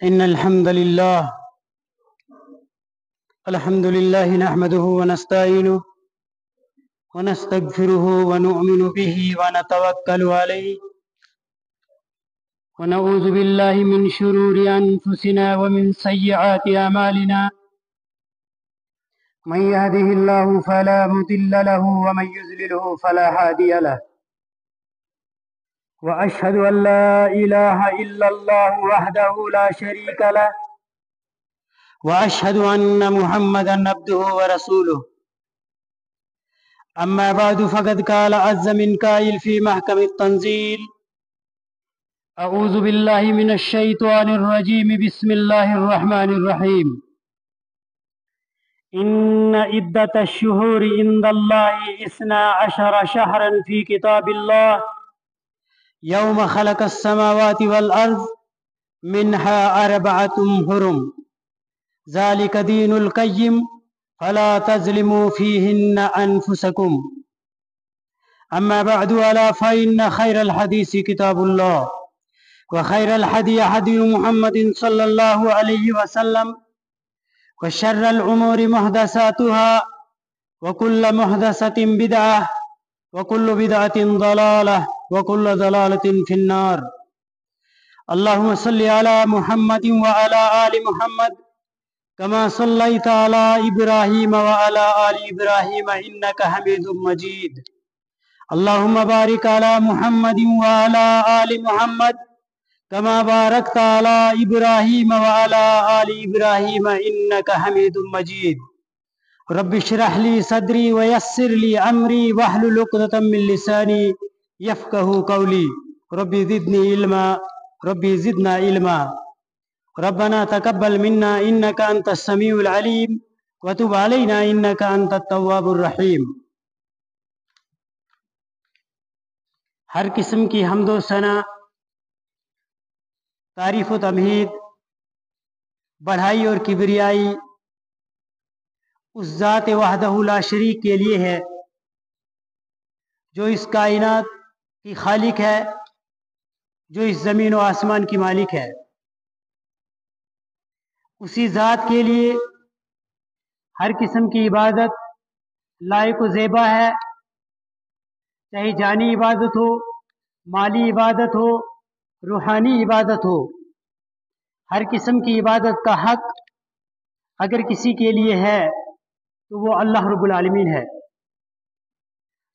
إن الحمد لله نحمده ونستعينه ونستغفره ونؤمن به ونتوكل عليه ونعوذ بالله من شرور أنفسنا ومن سيئات أعمالنا من يهده الله فلا مضل له ومن يضلله فلا هادي له وأشهد أن لا إله إلا الله وحده لا شريك له وأشهد أن محمدا عبده ورسوله أما بعد فقد قال عز من قائل في محكم التنزيل أعوذ بالله من الشيطان الرجيم بسم الله الرحمن الرحيم إن عدة الشهور عند الله 12 شهرا في كتاب الله يوم خلق السماوات والأرض منها 4 حرم ذلك دين القيم فلا تظلموا فيهن أنفسكم أما بعد ألا فإن خير الحديث كتاب الله وخير الهدي هدي محمد صلى الله عليه وسلم وشر الأمور محدثاتها وكل محدثة بدعة وكل بدعة ضلالة وكل ضلالة في النار اللهم صل على محمد وعلى آل محمد كما صليت على إبراهيم وعلى آل إبراهيم إنك حميد مجيد اللهم بارك على محمد وعلى آل محمد كما باركت على إبراهيم وعلى آل إبراهيم إنك حميد مجيد رب اشرح لي صدري ويسر لي أمري واحلل عقدة من لساني يفقه قولي ربي زدني علما ربي زدنا علما ربنا تقبل منا إنك أنت السميع العليم وتب علينا إنك أنت التواب الرحيم۔ ہر قسم کی حمد و ثنا، تعریف و تمہید، بڑھائی اور کبریائی اس ذات وحدہ لا شریک کے لیے ہے جو اس کائنات کی خالق ہے، جو اس زمین و آسمان کی مالک ہے۔ اسی ذات کے لیے ہر قسم کی عبادت لائق و زیبا ہے، چاہے جانی عبادت ہو، مالی عبادت ہو، روحانی عبادت ہو۔ ہر قسم کی عبادت کا حق اگر کسی کے لیے ہے تو وہ اللہ رب العالمین ہے،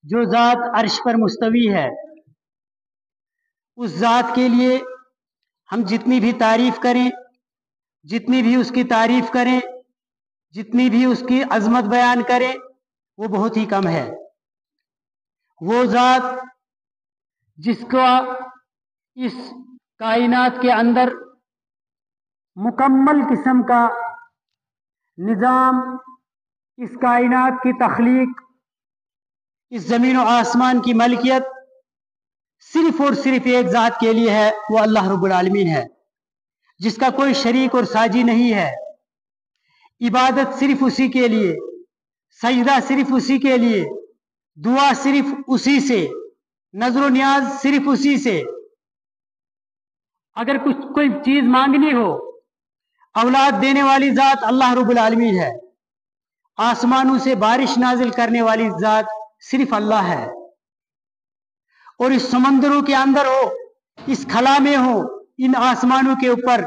جو ذات عرش پر مستوی ہے۔ اس ذات کے لیے ہم جتنی بھی تعریف کریں، جتنی بھی اس کی تعریف کریں، جتنی بھی اس کی عظمت بیان کریں، وہ بہت ہی کم ہے۔ وہ ذات جس کو اس کائنات کے اندر مکمل قسم کا نظام، اس کائنات کی تخلیق، اس زمین و آسمان کی ملکیت صرف اور صرف ایک ذات کے لیے ہے، وہ اللہ رب العالمین ہے، جس کا کوئی شریک اور ساجی نہیں ہے۔ عبادت صرف اسی کے لیے، سجدہ صرف اسی کے لیے، دعا صرف اسی سے، نظر و نیاز صرف اسی سے۔ اگر کوئی چیز مانگنی ہو، اولاد دینے والی ذات اللہ رب العالمین ہے، آسمانوں سے بارش نازل کرنے والی ذات صرف اللہ ہے، اور اس سمندروں کے اندر ہو، اس خلا میں ہو، ان آسمانوں کے اوپر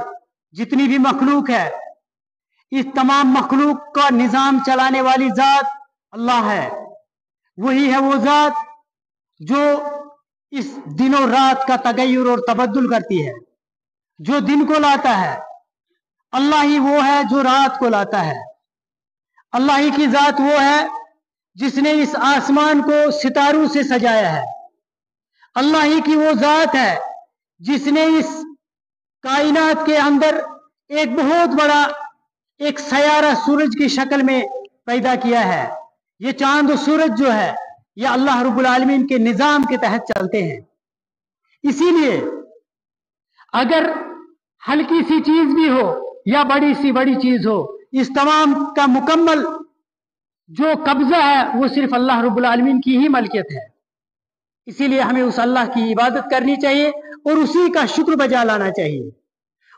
جتنی بھی مخلوق ہے، اس تمام مخلوق کا نظام چلانے والی ذات اللہ ہے۔ وہی ہے وہ ذات جو اس دن و رات کا تغیر اور تبدل کرتی ہے، جو دن کو لاتا ہے اللہ ہی وہ ہے جو رات کو لاتا ہے۔ اللہ ہی کی ذات وہ ہے جس نے اس آسمان کو ستاروں سے سجایا ہے۔ اللہ ہی کی وہ ذات ہے جس نے اس کائنات کے اندر ایک بہت بڑا ایک سیارہ سورج کی شکل میں پیدا کیا ہے۔ یہ چاند و سورج جو ہے یہ اللہ رب العالمین کے نظام کے تحت چلتے ہیں۔ اسی لیے اگر ہلکی سی چیز بھی ہو یا بڑی سی بڑی چیز ہو، اس تمام کا مکمل جو قبضہ ہے وہ صرف اللہ رب العالمین کی ہی ملکیت ہے۔ اسی لیے ہمیں اس اللہ کی عبادت کرنی چاہیے اور اسی کا شکر بجا لانا چاہیے۔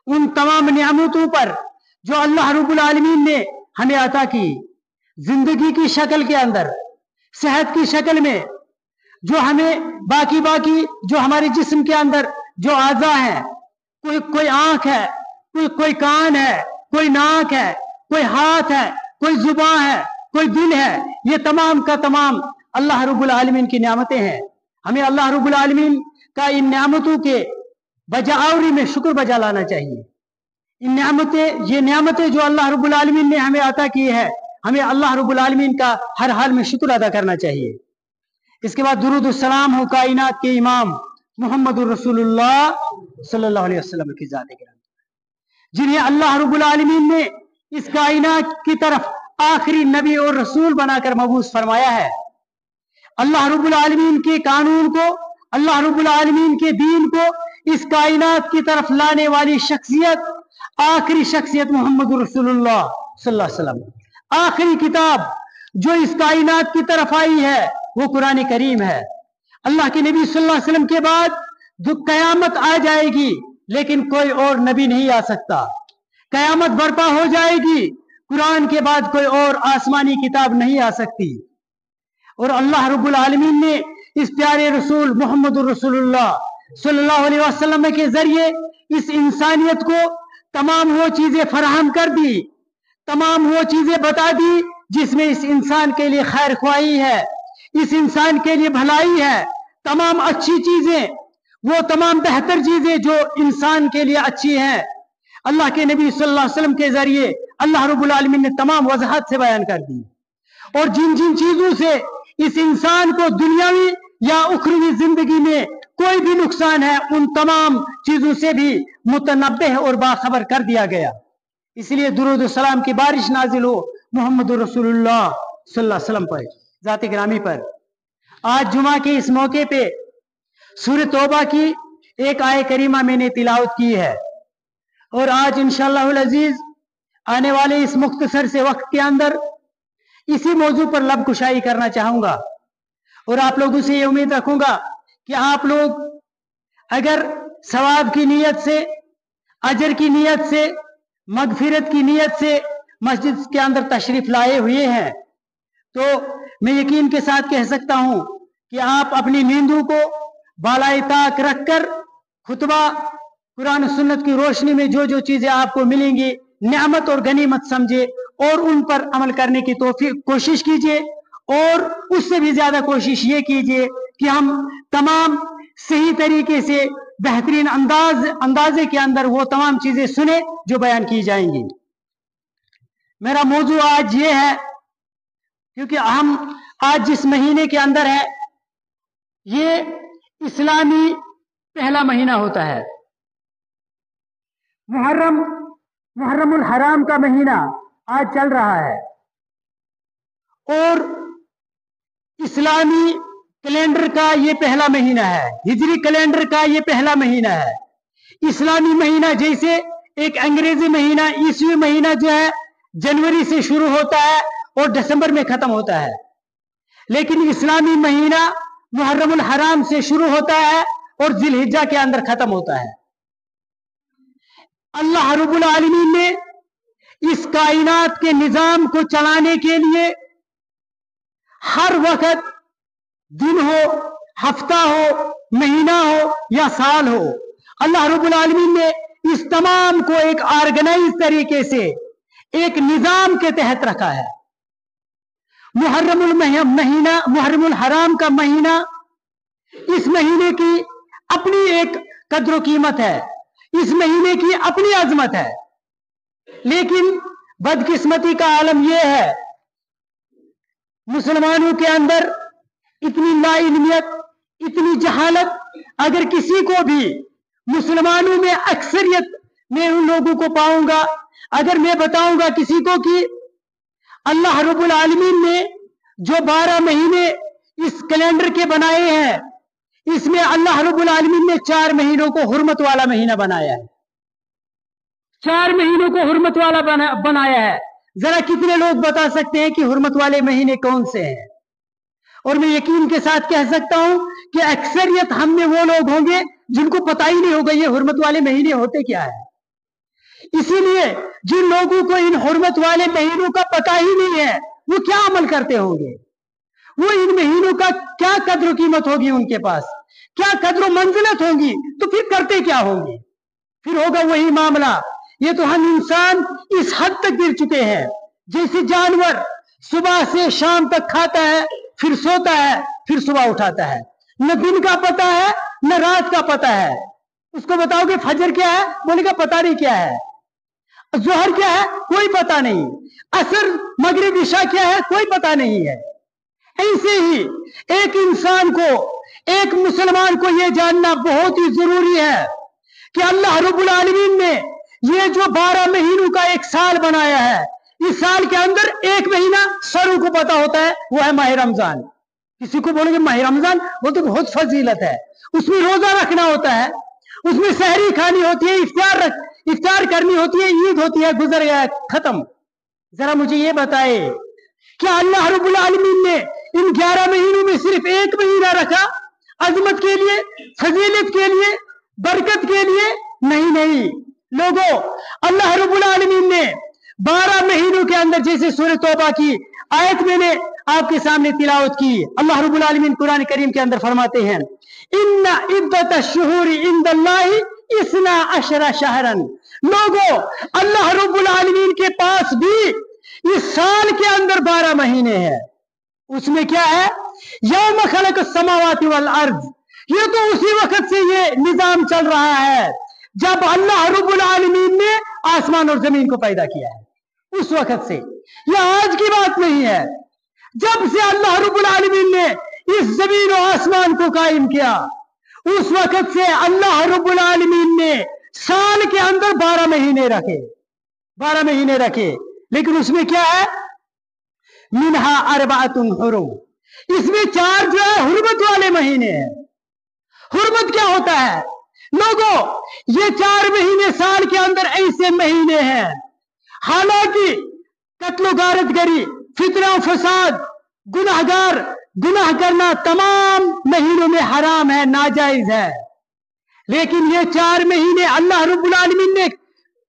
उन तमाम नियामतों पर जो अल्लाह रब्बुल आलमीन ने हमें अता की, जिंदगी की शक्ल के अंदर, सेहत की शक्ल में, जो हमें बाकी जो हमारे जिस्म के अंदर जो आज़ा है, कोई आंख है, कोई कान है, कोई नाक है, कोई हाथ है, कोई जुबान है, कोई दिल है, ये तमाम का तमाम अल्लाह रब्बुल आलमीन की नियामतें हैं। हमें अल्लाह रब्बुल आलमीन का इन नियामतों के बजावरी में शुक्र बजा लाना चाहिए। ये नियामतें जो अल्लाह रब्बुल आलमीन ने हमें अता की है, हमें अल्लाह रब्बुल आलमीन का हर हाल में शुक्र अदा करना चाहिए। इसके बाद दुरूद सलाम हो कायनात के इमाम मुहम्मदुर रसूलुल्लाह सल्लल्लाहु अलैहि वसल्लम की ज़ात गिरामी, जिन्हें अल्लाह रब्बुल आलमीन ने इस कायनात की तरफ आखिरी नबी और रसूल बनाकर मबूस फरमाया है। अल्लाह रब्बुल आलमीन के कानून को, अल्लाह रब्बुल आलमीन के दीन को इस कायनात की तरफ लाने वाली शख्सियत, आखिरी शख्सियत मोहम्मद रसूलुल्लाह सल्लल्लाहु अलैहि वसल्लम। आखिरी किताब जो इस कायनात की तरफ आई है वो कुरान करीम है। अल्लाह के नबी सल्लल्लाहु अलैहि वसल्लम के बाद जो कयामत आ जाएगी, लेकिन कोई और नबी नहीं आ सकता। कयामत बर्पा हो जाएगी, कुरान के बाद कोई और आसमानी किताब नहीं आ सकती। और अल्लाह रब्बुल आलमीन ने इस प्यारे रसूल मोहम्मद रसूलुल्लाह सल्लल्लाहु अलैहि वसल्लम के जरिए इस इंसानियत को तमाम वो चीजें फराहम कर दी, तमाम वो चीजें बता दी जिसमें इस इंसान के लिए खैर ख्वाही है, इस इंसान के लिए भलाई है। तमाम अच्छी चीजें, वो तमाम बेहतर चीजें जो इंसान के लिए अच्छी हैं, अल्लाह के नबी सल्लल्लाहु अलैहि वसल्लम के जरिए अल्लाह रब्बुल आलमीन ने तमाम वजाहत से बयान कर दी। और जिन जिन चीजों से इस इंसान को दुनियावी या उखरवी जिंदगी में कोई भी नुकसान है, उन तमाम चीजों से भी मुतनब्बह और बाखबर कर दिया गया। इसलिए दुरूद सलाम की बारिश नाजिल हो मोहम्मद रसूलुल्लाह सल्लल्लाहु अलैहि वसल्लम पर, ज़ात गिरामी पर। आज जुमा के इस मौके पे सूरह तौबा की एक आय करीमा मैंने तिलावत की है, और आज इंशाअल्लाहुल अजीज आने वाले इस मुख्तसर से वक्त के अंदर इसी मौजू पर लब कुशाई करना चाहूंगा। और आप लोगों से ये उम्मीद रखूंगा कि आप लोग अगर सवाब की नीयत से, अजर की नीयत से, मगफिरत की नीयत से मस्जिद के अंदर तशरीफ लाए हुए हैं, तो मैं यकीन के साथ कह सकता हूं कि आप अपनी नींदों को बालाए ताक रखकर खुतबा कुरान सुन्नत की रोशनी में जो जो चीजें आपको मिलेंगी नियामत और गनीमत समझे और उन पर अमल करने की कोशिश कीजिए। और उससे भी ज्यादा कोशिश ये कीजिए कि हम तमाम सही तरीके से बेहतरीन अंदाजे के अंदर वो तमाम चीजें सुने जो बयान की जाएंगी। मेरा मौजू आज ये है, क्योंकि हम आज जिस महीने के अंदर है, ये इस्लामी पहला महीना होता है। मुहर्रमुल हराम का महीना आज चल रहा है, और इस्लामी कैलेंडर का ये पहला महीना है, हिजरी कैलेंडर का ये पहला महीना है। इस्लामी महीना जैसे एक अंग्रेजी महीना, ईस्वी महीना जो है जनवरी से शुरू होता है और दिसंबर में खत्म होता है, लेकिन इस्लामी महीना मुहर्रमुल हराम से शुरू होता है और जिलहिज्जा के अंदर खत्म होता है। अल्लाह रब्बुल आलमीन ने इस कायनात के निजाम को चलाने के लिए हर वक्त, दिन हो, हफ्ता हो, महीना हो या साल हो, अल्लाह रब्बुल आलमीन ने इस तमाम को एक ऑर्गेनाइज तरीके से एक निजाम के तहत रखा है। मुहर्रमुल हराम का महीना, इस महीने की अपनी एक कद्र कीमत है, इस महीने की अपनी अजमत है, लेकिन बदकिस्मती का आलम यह है मुसलमानों के अंदर इतनी नाइल्मियत, इतनी जहालत। अगर किसी को भी मुसलमानों में अक्सरियत में उन लोगों को पाऊंगा, अगर मैं बताऊंगा किसी को कि अल्लाह रब्बुल आलमीन ने जो 12 महीने इस कैलेंडर के बनाए हैं, इसमें अल्लाह रब्बुल आलमीन ने 4 महीनों को हुर्मत वाला महीना बनाया है। 4 महीनों को हुर्मत वाला बनाया है। जरा कितने लोग बता सकते हैं कि हुर्मत वाले महीने कौन से हैं? और मैं यकीन के साथ कह सकता हूं कि अक्सरियत हम में वो लोग होंगे जिनको पता ही नहीं होगा ये हुर्मत वाले महीने होते क्या है। इसीलिए जिन लोगों को इन हुर्मत वाले महीनों का पता ही नहीं है, वो क्या अमल करते होंगे, वो इन महीनों का क्या कद्र कीमत होगी, उनके पास क्या कद्र मंजिलत होगी, तो फिर करते क्या होंगे? फिर होगा वही मामला। ये तो हम इंसान इस हद तक गिर चुके हैं, जैसे जानवर सुबह से शाम तक खाता है, फिर सोता है, फिर सुबह उठाता है, न दिन का पता है न रात का पता है। उसको बताओगे फजर क्या है, बोलेगा पता नहीं क्या है, जोहर क्या है कोई पता नहीं, असर मगरिब इशा क्या है कोई पता नहीं है। ऐसे ही एक इंसान को, एक मुसलमान को यह जानना बहुत ही जरूरी है कि अल्लाह रब्बुल आलमीन ने ये जो 12 महीनों का एक साल बनाया है, इस साल के अंदर एक महीना सरों को पता होता है, वो है माह रमजान। किसी को बोलोगे माह रमजान, वो तो बहुत फजीलत है, उसमें रोजा रखना होता है, उसमें सहरी खानी होती है, इफ्तार करनी होती है, ईद होती है, गुजर गया खत्म। जरा मुझे ये बताए, क्या अल्लाह रब्बुल आलमीन ने इन 11 महीनों में सिर्फ एक महीना रखा अजमत के लिए, फजीलत के लिए, बरकत के लिए? नहीं नहीं लोगों, अल्लाह रब्बुल आलमीन ने 12 महीनों के अंदर, जैसे सूरह तौबा की आयत मैंने आपके सामने तिलावत की, अल्लाह रब्बुल आलमीन कुरान करीम के अंदर फरमाते हैं, इन्ना इद्दत शुहूरी इंदल्लाहि इस्ना अशरा शहरन। लोगों, अल्लाह रब्बुल आलमीन के पास भी इस साल के अंदर 12 महीने हैं। उसमें क्या है? यौम खलक़स समावाति वल अर्ज़। ये तो उसी वक्त से ये निजाम चल रहा है जब अल्लाह रब्बुल आलमीन ने आसमान और जमीन को पैदा किया है, उस वक्त से। यह आज की बात नहीं है, जब से अल्लाह रब्बुल आलमीन ने इस जमीन और आसमान को कायम किया, उस वक्त से अल्लाह रब्बुल आलमीन ने साल के अंदर 12 महीने रखे, 12 महीने रखे। लेकिन उसमें क्या है? मिनहा अरबातुन हुरुम, इसमें 4 जो है हुर्मत वाले महीने हैं। हुर्मत क्या होता है लोगों? ये 4 महीने साल के अंदर ऐसे महीने हैं, हालांकि कत्लो गारतगरी, फितना फसाद, गुनाह करना तमाम महीनों में हराम है, नाजायज है, लेकिन ये 4 महीने अल्लाह रब्बुल आलमीन ने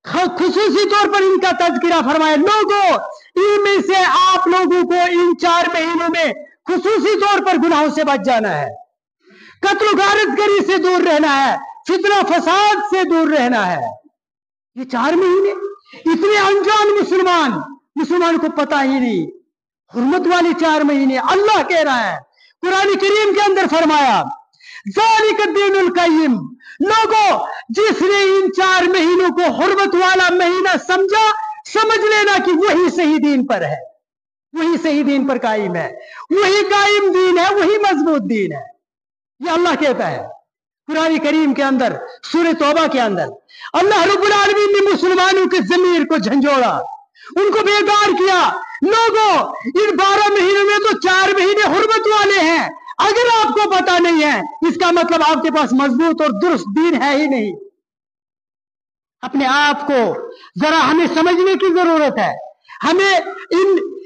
खुसूसी तौर पर इनका तज़किरा फरमाया। लोगों, इनमें से आप लोगों को इन 4 महीनों में खुसूसी तौर पर गुनाहों से बच जाना है, कत्ल गारतगरी से दूर रहना है, फितना फसाद से दूर रहना है। ये 4 महीने इतने अनजान मुसलमान को पता ही नहीं, हुर्मत वाले 4 महीने। अल्लाह कह रहा है कुरान करीम के अंदर फरमाया, ज़ालिक दीनुल क़य्यिम। लोगों, जिसने इन 4 महीनों को हुर्मत वाला महीना समझा, समझ लेना कि वही सही दीन पर है, वही सही दीन पर कायम है, वही कायम दीन है, वही मजबूत दीन है। ये अल्लाह कहता है कुरान करीम के अंदर, सूरह तौबा के अंदर। अल्लाह रब्बुल आलमीन ने मुसलमानों के ज़मीर को झंझोड़ा, उनको बेकार किया। लोगों, इन 12 महीनों में तो 4 महीने हुर्मत वाले हैं। अगर आपको पता नहीं है, इसका मतलब आपके पास मजबूत और दुरुस्त दीन है ही नहीं। अपने आप को जरा हमें समझने की जरूरत है, हमें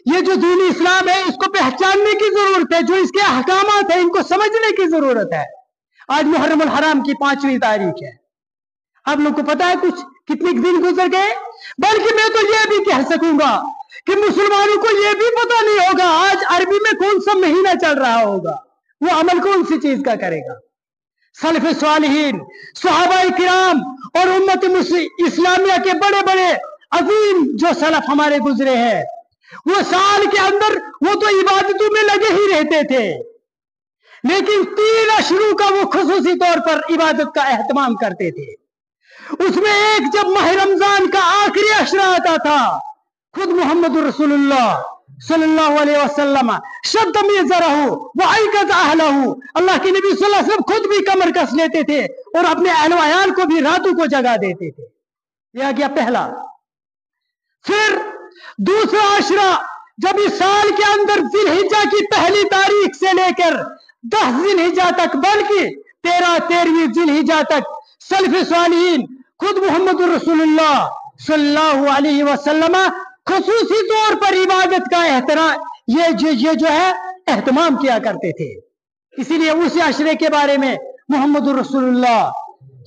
ये जो दीन इस्लाम है इसको पहचानने की जरूरत है, जो इसके अहकामात है इनको समझने की जरूरत है। आज मुहर्रम अल हराम की 5वीं तारीख है, आप लोग को पता है कुछ कितने दिन गुजर गए? बल्कि मैं तो यह भी कह सकूंगा कि मुसलमानों को यह भी पता नहीं होगा आज अरबी में कौन सा महीना चल रहा होगा, वो अमल कौन सी चीज का करेगा। सलफ सालिहीन, सहाबाए किराम और उम्मत इस्लामिया के बड़े बड़े अजीम जो सलफ हमारे गुजरे हैं, वो साल के अंदर वो तो इबादतों में लगे ही रहते थे, लेकिन 3 अशरों का वो खुसूसी तौर पर इबादत का एहतमाम करते थे। उसमें एक जब माह रमजान का आखिरी अशरा आता था, खुद मोहम्मद रसूलुल्लाह सल्लल्लाहु अलैहि वसल्लम अल्लाह के नबी सल्लल्लाहु अलैहि वसल्लम खुद भी कमर कस लेते थे और अपने अहल वयाल को भी रातों को जगा देते थे। यह आ गया पहला। फिर दूसरा अशरा, जब इस साल के अंदर जिलहिज्जा की पहली तारीख से लेकर 10 जिलहिज्जा तक, बल्कि 13वीं जिलहिज्जा तक सलफ़े सालिहीन खुद मोहम्मद रसूलुल्लाह सल्लल्लाहु अलैहि वसल्लम खुसूसी तौर पर इबादत का ये जो है एहतमाम किया करते थे। इसीलिए उस अशरे के बारे में मोहम्मद रसूलुल्लाह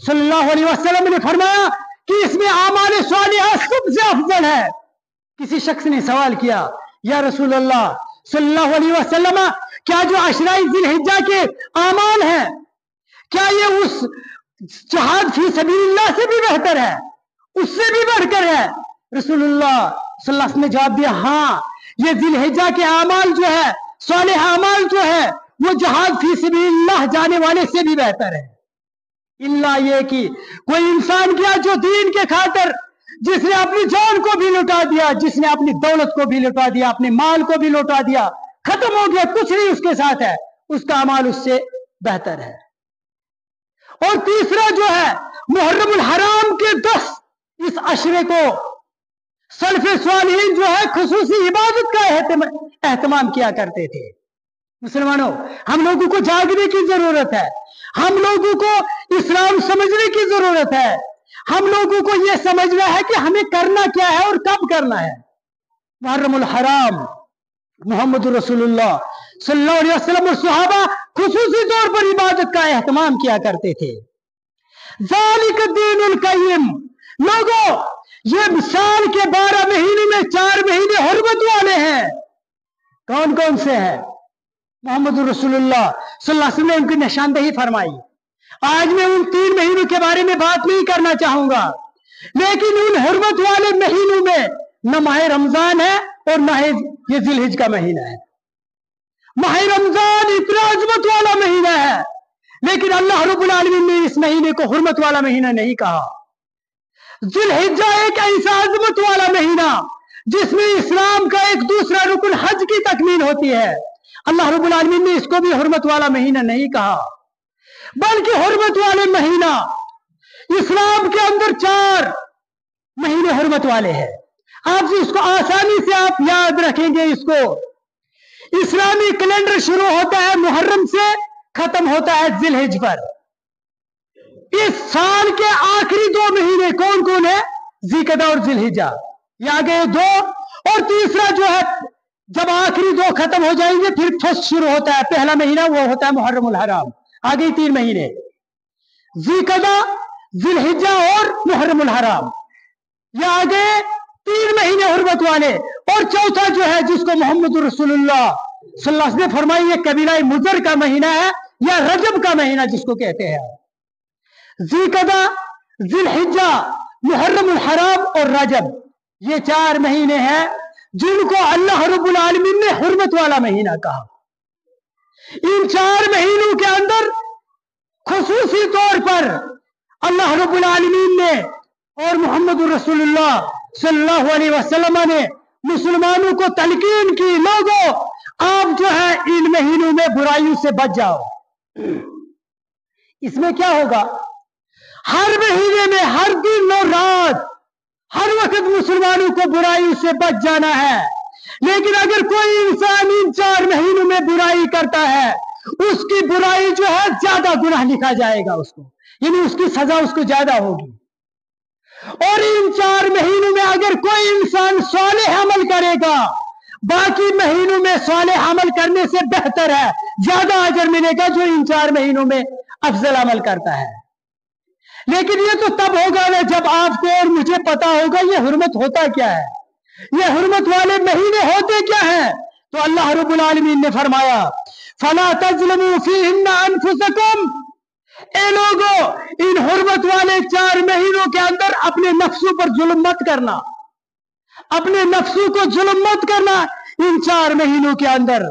सल्लल्लाहु अलैहि वसल्लम ने फरमाया कि इसमें आमाल सालिह में अफजल है। किसी शख्स ने सवाल किया, या रसूल अल्लाह सल्लल्लाहु अलैहि वसल्लम, क्या जो अशराए जिलहिज्जा के आमाल हैं, क्या ये उस जिहाद फी सबीलिल्लाह से भी बेहतर है, उससे भी बढ़कर है? रसूलुल्लाह सल्लल्लाहु अलैहि वसल्लम ने जवाब दिया, हाँ, ये जिलहिज्जा के आमाल जो है, सालेह आमाल जो है, वो जिहाद फी सबीलिल्लाह जाने वाले से भी बेहतर है। इल्ला ये कि कोई इंसान किया जो दीन के खातिर, जिसने अपनी जान को भी लुटा दिया, जिसने अपनी दौलत को भी लुटा दिया, अपने माल को भी लुटा दिया, खत्म हो गया, कुछ नहीं उसके साथ है, उसका अमाल उससे बेहतर है। और तीसरा जो है, मुहर्रमुल हराम के 10 इस अशरे को सल्फ़े स्वालिहीन जो है खुसूसी इबादत का एहतमाम किया करते थे। मुसलमानों, हम लोगों को जागने की जरूरत है, हम लोगों को इस्लाम समझने की जरूरत है, हम लोगों को यह समझना है कि हमें करना क्या है और कब करना है। मुहर्रमुल हराम मोहम्मद रसूलुल्लाह सल्लल्लाहु अलैहि वसल्लम और सहाबा खुसूसी तौर पर इबादत का एहतमाम किया करते थे। ज़ालिक दीनुल क़य्यिम, लोगों, ये साल के 12 महीने में 4 महीने हुर्मत वाले हैं। कौन कौन से हैं? मोहम्मद रसूलुल्लाह सल्लल्लाहु अलैहि वसल्लम ने उनकी निशानदेही फरमाई। आज मैं उन 3 महीनों के बारे में बात नहीं करना चाहूंगा, लेकिन उन हुर्मत वाले महीनों में न माह रमजान है और न ये जिलहिज का महीना है। माह रमजान इतना अजमत वाला महीना है, लेकिन अल्लाह रब्बुल आलमीन ने इस महीने को हुर्मत वाला महीना नहीं कहा। जिलहिज्जा एक ऐसा अजमत वाला महीना जिसमें इस्लाम का एक दूसरा रुकन हज की तकमील होती है, अल्लाह रब्बुल आलमीन ने इसको भी हुर्मत वाला महीना नहीं कहा, बल्कि हुर्मत वाले महीना, इस्लाम के अंदर 4 महीने हुर्मत वाले हैं। आप इसको आसानी से आप याद रखेंगे। इसको इस्लामी कैलेंडर शुरू होता है मुहर्रम से, खत्म होता है जिलहिज पर। इस साल के आखिरी 2 महीने कौन कौन है? ज़िलक़दा और जिलहिज्जा, ये आगे 2, और तीसरा जो है, जब आखिरी 2 खत्म हो जाएंगे फिर फर्स्ट शुरू होता है, पहला महीना वो होता है मुहर्रमुल हराम। आगे 3 महीने, ज़िलक़दा, जिलहिज्जा और मुहर्रमुल हराम, ये आगे 3 महीने हुर्मत वाले। और चौथा जो है, जिसको मोहम्मद रसूलुल्लाह सल्लल्लाहु अलैहि वसल्लम ने फरमाई, ये कबीला मुजर का महीना है या रजब का महीना जिसको कहते हैं। ज़िलक़दा, जिलहिज्जा, मुहर्रमुल हराम और रजब, ये 4 महीने हैं जिनको अल्लाह रब्बुल आलमीन ने हुर्मत वाला महीना कहा। इन 4 महीनों के अंदर खुसूसी तौर पर अल्लाह रब्बुल आलमीन ने और मोहम्मद रसूलुल्लाह सल्लल्लाहु अलैहि वसल्लम ने मुसलमानों को तलकीन की, लोगों, आप जो है इन महीनों में बुराइयों से बच जाओ। इसमें क्या होगा? हर महीने में, हर दिन और रात, हर वक्त मुसलमानों को बुराइयों से बच जाना है। लेकिन अगर कोई इंसान इन 4 महीनों में बुराई करता है, उसकी बुराई जो है ज्यादा गुनाह लिखा जाएगा उसको, यानी उसकी सजा उसको ज्यादा होगी। और इन 4 महीनों में अगर कोई इंसान सालेह अमल करेगा, बाकी महीनों में सालेह अमल करने से बेहतर है, ज्यादा अजर मिलेगा जो इन 4 महीनों में अफजल अमल करता है। लेकिन ये तो तब होगा ना जब आपको और मुझे पता होगा ये हुर्मत होता क्या है, ये हुर्मत वाले महीने होते क्या है। तो अल्लाह रब्बुल आलमीन ने फरमाया, फला तज़लिमू फीहिन्ना अनफुसकुम, ए लोगों, इन हुर्मत वाले 4 महीनों के अंदर अपने नफ्सों पर जुल्म मत करना, अपने नफ्सों को जुल्म मत करना इन 4 महीनों के अंदर।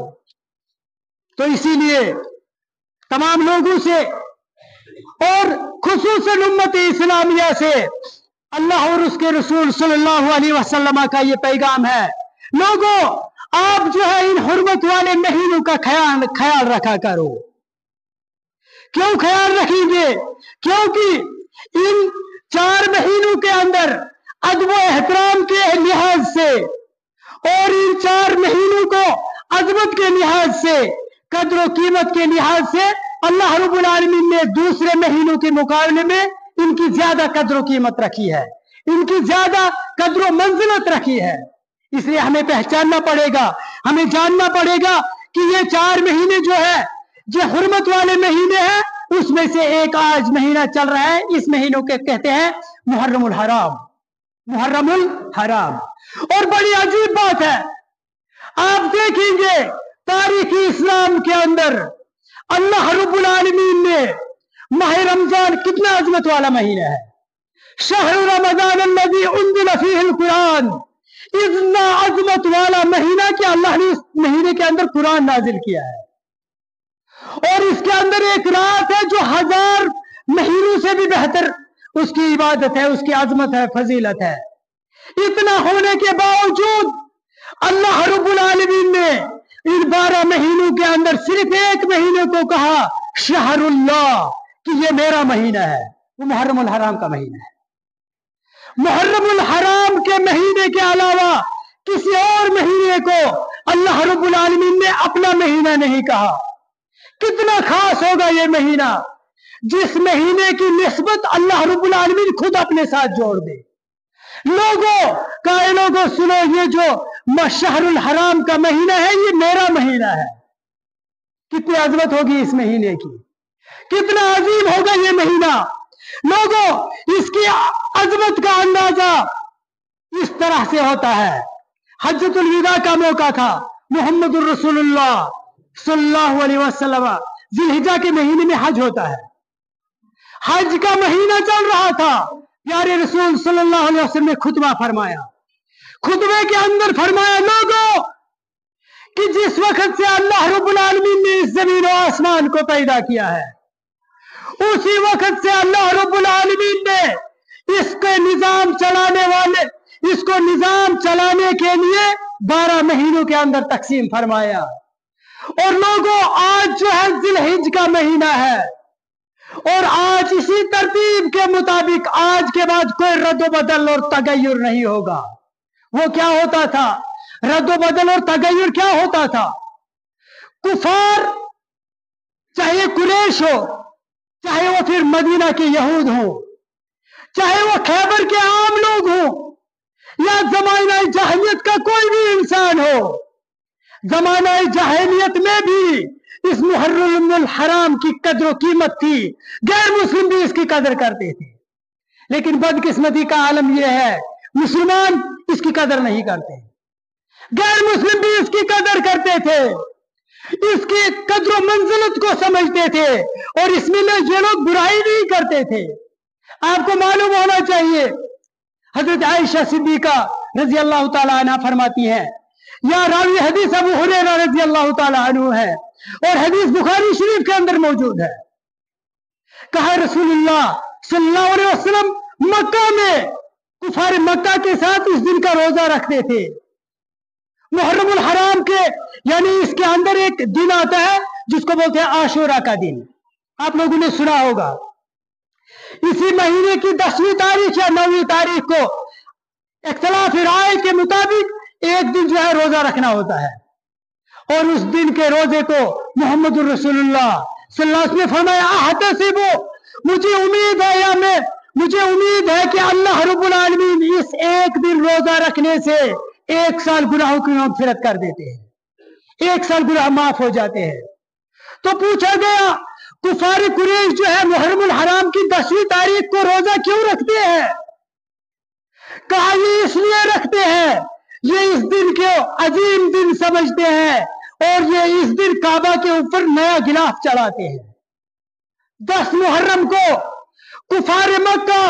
तो इसीलिए तमाम लोगों से और खुसूसन उम्मत इस्लामिया से अल्लाह और उसके रसूल सल्लल्लाहु अलैहि वसल्लम का ये पैगाम है, लोगों, आप जो है इन हुर्मत वाले महीनों का ख्याल रखा करो। क्यों ख्याल रखेंगे? क्योंकि इन 4 महीनों के अंदर अदब व एहतराम के लिहाज से और इन 4 महीनों को अजमत के लिहाज से, कद्र कीमत के लिहाज से अल्लाह रब्बुल आलमीन ने दूसरे महीनों के मुकाबले में इनकी ज्यादा कद्र कीमत रखी है, इनकी ज्यादा कद्र मंजिलत रखी है। इसलिए हमें पहचानना पड़ेगा, हमें जानना पड़ेगा कि ये 4 महीने जो है, जो हुर्मत वाले महीने हैं, उसमें से एक आज महीना चल रहा है, इस महीनों के कहते हैं मुहर्रमुल हराम। मुहर्रमुल हराम। और बड़ी अजीब बात है, आप देखेंगे तारीख इस्लाम के अंदर अल्लाह रब्बुल आलमीन ने माह रमजान कितना अजमत वाला महीना है। शहर रमजान अल्लज़ी उन्ज़िला फ़ीहिल कुरान, इतना अजमत वाला महीना कि अल्लाह ने इस महीने के अंदर कुरान नाजिल किया है। और इसके अंदर एक रात है जो 1000 महीनों से भी बेहतर उसकी इबादत है, उसकी अजमत है, फजीलत है। इतना होने के बावजूद अल्लाह रब्बुल आलमीन ने इन 12 महीनों के अंदर सिर्फ एक महीने को कहा शहरुल्लाह, कि ये मेरा महीना है, वो मुहर्रमुल हराम का महीना है। मुहर्रमुल हराम के महीने के अलावा किसी और महीने को अल्लाह रब्बुल आलमीन ने अपना महीना नहीं कहा। कितना खास होगा ये महीना, जिस महीने की निस्बत अल्लाह रब्बुल आलमीन खुद अपने साथ जोड़ दे। लोगों सुनो, ये जो शहरुल हराम का महीना है ये मेरा महीना है। कितनी अजमत होगी इस महीने की, कितना अजीम होगा ये महीना। लोगों, इसकी अजमत का अंदाजा इस तरह से होता है। हज्जतुल विदा का मौका था, मुहम्मदुर रसूलुल्लाह सल्लल्लाहु अलैहि वसल्लम, जिलहिज्जा के महीने में हज होता है। हज का महीना चल रहा था, प्यारे रसूल सल्लल्लाहु अलैहि वसल्लम ने खुतबा फरमाया। खुतबे के अंदर फरमाया, लोगों कि जिस वक्त से अल्लाह रब्बुल आलमीन ने इस जमीन और आसमान को पैदा किया है, उसी वक्त से अल्लाह रब्बुल आलमीन ने इसके निजाम चलाने के लिए 12 महीनों के अंदर तकसीम फरमाया। और लोगों, आज जो है जिलहिज का महीना है, और आज इसी तरतीब के मुताबिक आज के बाद कोई रद्द बदल और तगय्युर नहीं होगा। वो क्या होता था, रद्द बदल और तगय्युर क्या होता था? कुफार, चाहे कुरैश हो, चाहे वो फिर मदीना के यहूद हो, चाहे वो खैबर के आम लोग हो, या जमाना जाहिलियत का कोई भी इंसान हो, जमाना जाहिलियत में भी इस मुहर्रमुल हराम की कदर और कीमत थी। गैर मुस्लिम भी इसकी कदर करते थे, लेकिन बदकिस्मती का आलम यह है मुसलमान इसकी कदर नहीं करते। गैर मुस्लिम भी इसकी कदर करते थे, इसकी कदर और मंजिलत को समझते थे, और इसमें ये लोग बुराई नहीं करते थे। आपको मालूम होना चाहिए, हजरत आयशा सिद्दीका रजी अल्लाह ताला अन्हा फरमाती हैं, या रावी हदीस अबू हुरैरा रजी अल्लाह ताला अन्हु है, और हदीस बुखारी शरीफ के अंदर मौजूद है। कहा रसूलुल्लाह सल्लल्लाहु अलैहि वसल्लम मक्का में कुफार मक्का के साथ इस दिन का रोजा रखते थे। मुहर्रमुल हराम के यानी इसके अंदर एक दिन आता है जिसको बोलते हैं आशूरा का दिन, आप लोगों ने सुना होगा। इसी महीने की 10वीं तारीख या 9वीं तारीख को इख्तिलाफ राय के मुताबिक एक दिन जो है रोजा रखना होता है, और उस दिन के रोजे को मुहम्मदुर रसूलुल्लाह सल्लल्लाहु अलैहि वसल्लम ने फरमाया, अहतसिबु, मुझे उम्मीद है कि अल्लाह रब्बुल आलमीन इस एक दिन रोजा रखने से 1 साल गुनाहों की मग़फ़िरत कर देते हैं, 1 साल गुनाह माफ हो जाते हैं। तो पूछा गया, कुफार कुरैश जो है मुहर्रमुल हराम की 10वीं तारीख को रोजा क्यों रखते हैं? कहा ये इसलिए रखते हैं, ये इस दिन के अजीम दिन समझते हैं, और ये इस दिन काबा के ऊपर नया गिलाफ चढ़ाते हैं। 10 मुहर्रम को कुफार मक्का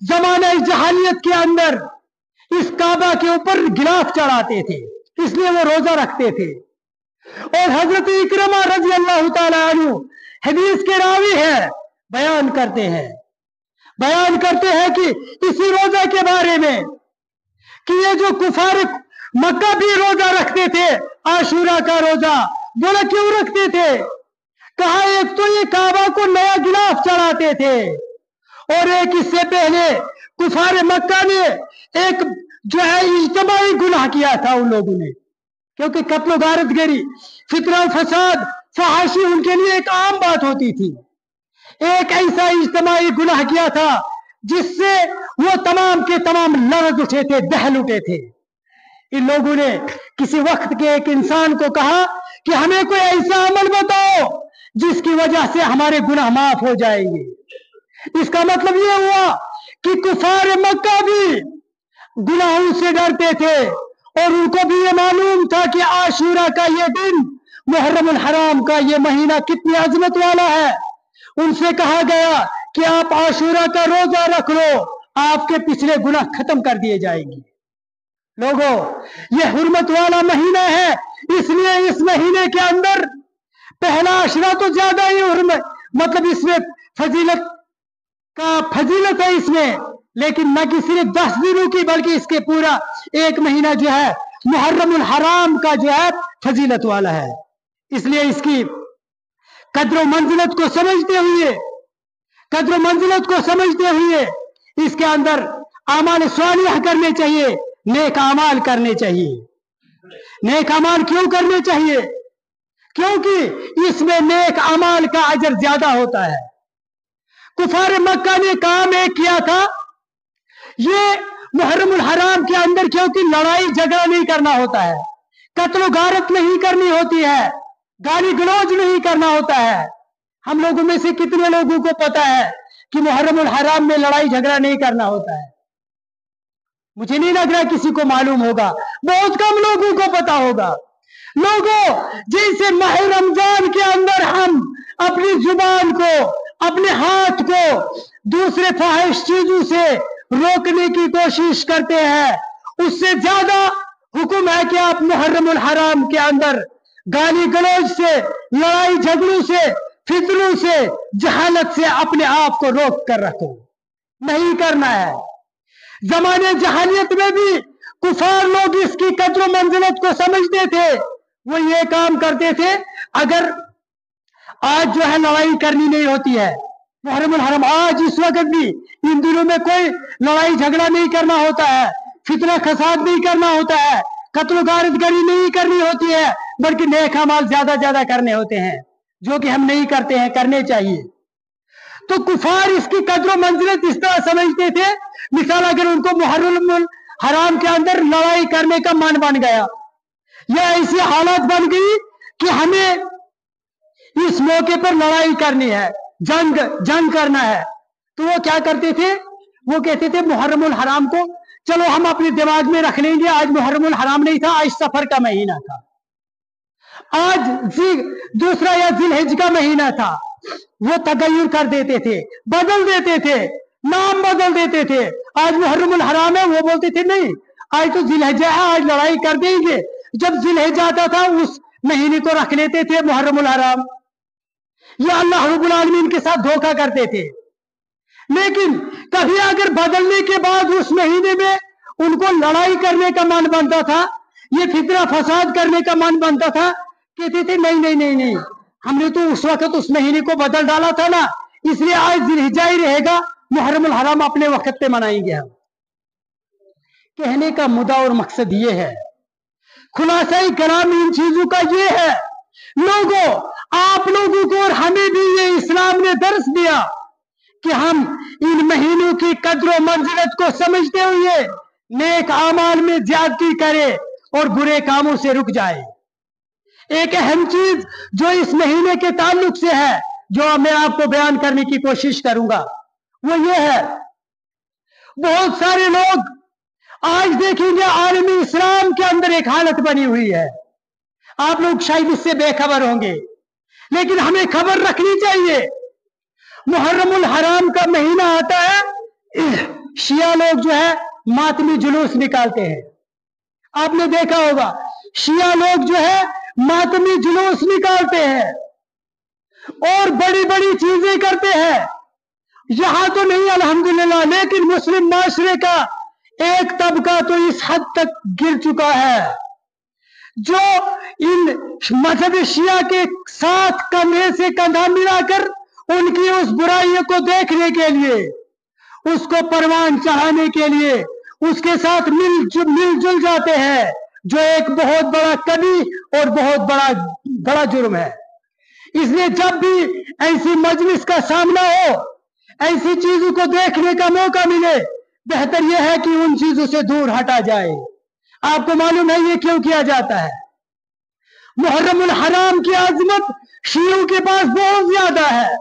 जमाने जहालियत के अंदर इस काबा के ऊपर गिलाफ चढ़ाते थे, इसलिए वो रोजा रखते थे। और हजरत इकरमा रजी अल्लाह ताला अन्हु हदीस के रावी है, बयान करते हैं कि इसी रोजा के बारे में कि ये जो कुफार मक्का भी रोजा रखते थे, आशूरा का रोजा, बोला क्यों रखते थे? कहा एक तो ये काबा को नया गिलाफ चढ़ाते थे, और एक इससे पहले कुफार मक्का ने एक जो है इज्तिमाई गुनाह किया था उन लोगों ने, क्योंकि कत्ल गारतगरी, फितना फसाद, फहाशी उनके लिए एक आम बात होती थी। एक ऐसा इज्तिमाई गुनाह किया था जिससे वो तमाम के तमाम लरज उठे थे, दहल उठे थे। इन लोगों ने किसी वक्त के एक इंसान को कहा कि हमें कोई ऐसा अमल बताओ जिसकी वजह से हमारे गुनाह माफ हो जाएंगे। इसका मतलब यह हुआ कि कुफार मक्का भी गुनाहों से डरते थे और उनको भी ये मालूम था कि आशूरा का ये दिन, मुहर्रम अल हराम का ये महीना कितनी अजमत वाला है। उनसे कहा गया कि आप आशूरा का रोजा रख लो, आपके पिछले गुनाह खत्म कर दिए जाएंगे। लोगों, ये हुर्मत वाला महीना है, इसलिए इस महीने के अंदर पहला अशरा तो ज्यादा ही हुर्मत, मतलब इसमें फजीलत है इसमें, लेकिन न कि सिर्फ 10 दिनों की बल्कि इसके पूरा एक महीना जो है मुहर्रम अल हराम का जो है फजीलत वाला है। इसलिए इसकी कद्र मंजिलत को समझते हुए इसके अंदर आमाल स्वालिह करने चाहिए, नेक अमाल करने चाहिए। नेक अमाल क्यों करने चाहिए? क्योंकि इसमें नेक अमाल का अजर ज्यादा होता है। कुफार मक्का ने काम एक किया था, ये मुहर्रम अल हराम के अंदर क्योंकि लड़ाई झगड़ा नहीं करना होता है, कत्ल गारत नहीं करनी होती है, गाली गलौज नहीं करना होता है। हम लोगों में से कितने लोगों को पता है कि मुहर्रम अल हराम में लड़ाई झगड़ा नहीं करना होता है? मुझे नहीं लग रहा किसी को मालूम होगा, बहुत कम लोगों को पता होगा। लोगों, जैसे माह रमजान के अंदर हम अपनी जुबान को, अपने हाथ को दूसरे फाहिश चीजों से रोकने की कोशिश करते हैं, उससे ज्यादा हुक्म है कि आप मुहर्रम अल हराम के अंदर गाली गलौज से, लड़ाई झगड़ों से, फितनों से, जहालत से अपने आप को रोक कर रखो। नहीं करना है। जमाने जहालियत में भी कुफार लोग इसकी कद्र मंजिलत को समझते थे, वो ये काम करते थे। अगर आज जो है लड़ाई करनी नहीं होती है, मुहर्रम अल हराम आज इस वक्त भी इन दिनों में कोई लड़ाई झगड़ा नहीं करना होता है, फितना फसाद नहीं करना होता है, कत्ल गारतगरी नहीं करनी होती है, बल्कि नेक अमाल ज्यादा करने होते हैं, जो कि हम नहीं करते हैं, करने चाहिए। तो कुफार इसकी कद्र मंजिलत इस तरह समझते थे, मिसाल अगर उनको मुहर्रम अल हराम के अंदर लड़ाई करने का मन बन गया या ऐसी हालत बन गई कि हमें इस मौके पर लड़ाई करनी है, जंग करना है, तो वो क्या करते थे? वो कहते थे मुहर्रम अल हराम को चलो हम अपने दिमाग में रख लेंगे, आज मुहर्रम अल हराम नहीं था, आज सफर का महीना था, आज दूसरा या जिलहिज का महीना था। वो तगय्युर कर देते थे, बदल देते थे, नाम बदल देते थे। आज मुहर्रम अल हराम है, वो बोलते थे नहीं आज तो जिलहिजा है, आज लड़ाई कर देंगे। जब जिलहिजा आता था उस महीने को रख लेते थे मुहर्रम अल हराम। ये अल्लाह रब्बुल आलमीन के साथ धोखा करते थे। लेकिन कभी अगर बदलने के बाद उस महीने में उनको लड़ाई करने का मन बनता था, ये फितना फसाद करने का मन बनता था, कहते थे नहीं, हमने तो उस वक्त उस महीने को बदल डाला था ना, इसलिए आज जिलहिजा ही रहेगा, मुहर्रम अल हराम अपने वक्त पे मनाएंगे हम। कहने का मुद्दा और मकसद ये है, खुलासा कलाम इन चीजों का ये है, लोगों, आप लोगों को और हमें भी ये इस्लाम ने दर्स दिया कि हम इन महीनों की कद्र मंजिलत को समझते हुए नेक आमाल में ज्यादती करें और बुरे कामों से रुक जाए। एक अहम चीज जो इस महीने के ताल्लुक से है, जो मैं आपको बयान करने की कोशिश करूंगा, वो ये है, बहुत सारे लोग आज देखेंगे आलमी इस्लाम के अंदर एक हालत बनी हुई है, आप लोग शायद इससे बेखबर होंगे, लेकिन हमें खबर रखनी चाहिए। मुहर्रम अल हराम का महीना आता है, शिया लोग जो है मातमी जुलूस निकालते हैं। आपने देखा होगा शिया लोग जो है मातमी जुलूस निकालते हैं और बड़ी बड़ी चीजें करते हैं। यहां तो नहीं अल्हम्दुलिल्लाह, लेकिन मुस्लिम माशरे का एक तबका तो इस हद तक गिर चुका है जो इन मजहब शिया के साथ कंधे से कंधा मिलाकर उनकी उस बुराइयों को देखने के लिए, उसको परवान चढ़ाने के लिए उसके साथ मिलजुल जाते हैं, जो एक बहुत बड़ा कभी और बहुत बड़ा जुर्म है। इसलिए जब भी ऐसी मजलिस का सामना हो, ऐसी चीजों को देखने का मौका मिले, बेहतर यह है कि उन चीजों से दूर हटा जाए। आपको मालूम है ये क्यों किया जाता है? मुहर्रम अल हराम की अजमत शियों के पास बहुत ज्यादा है,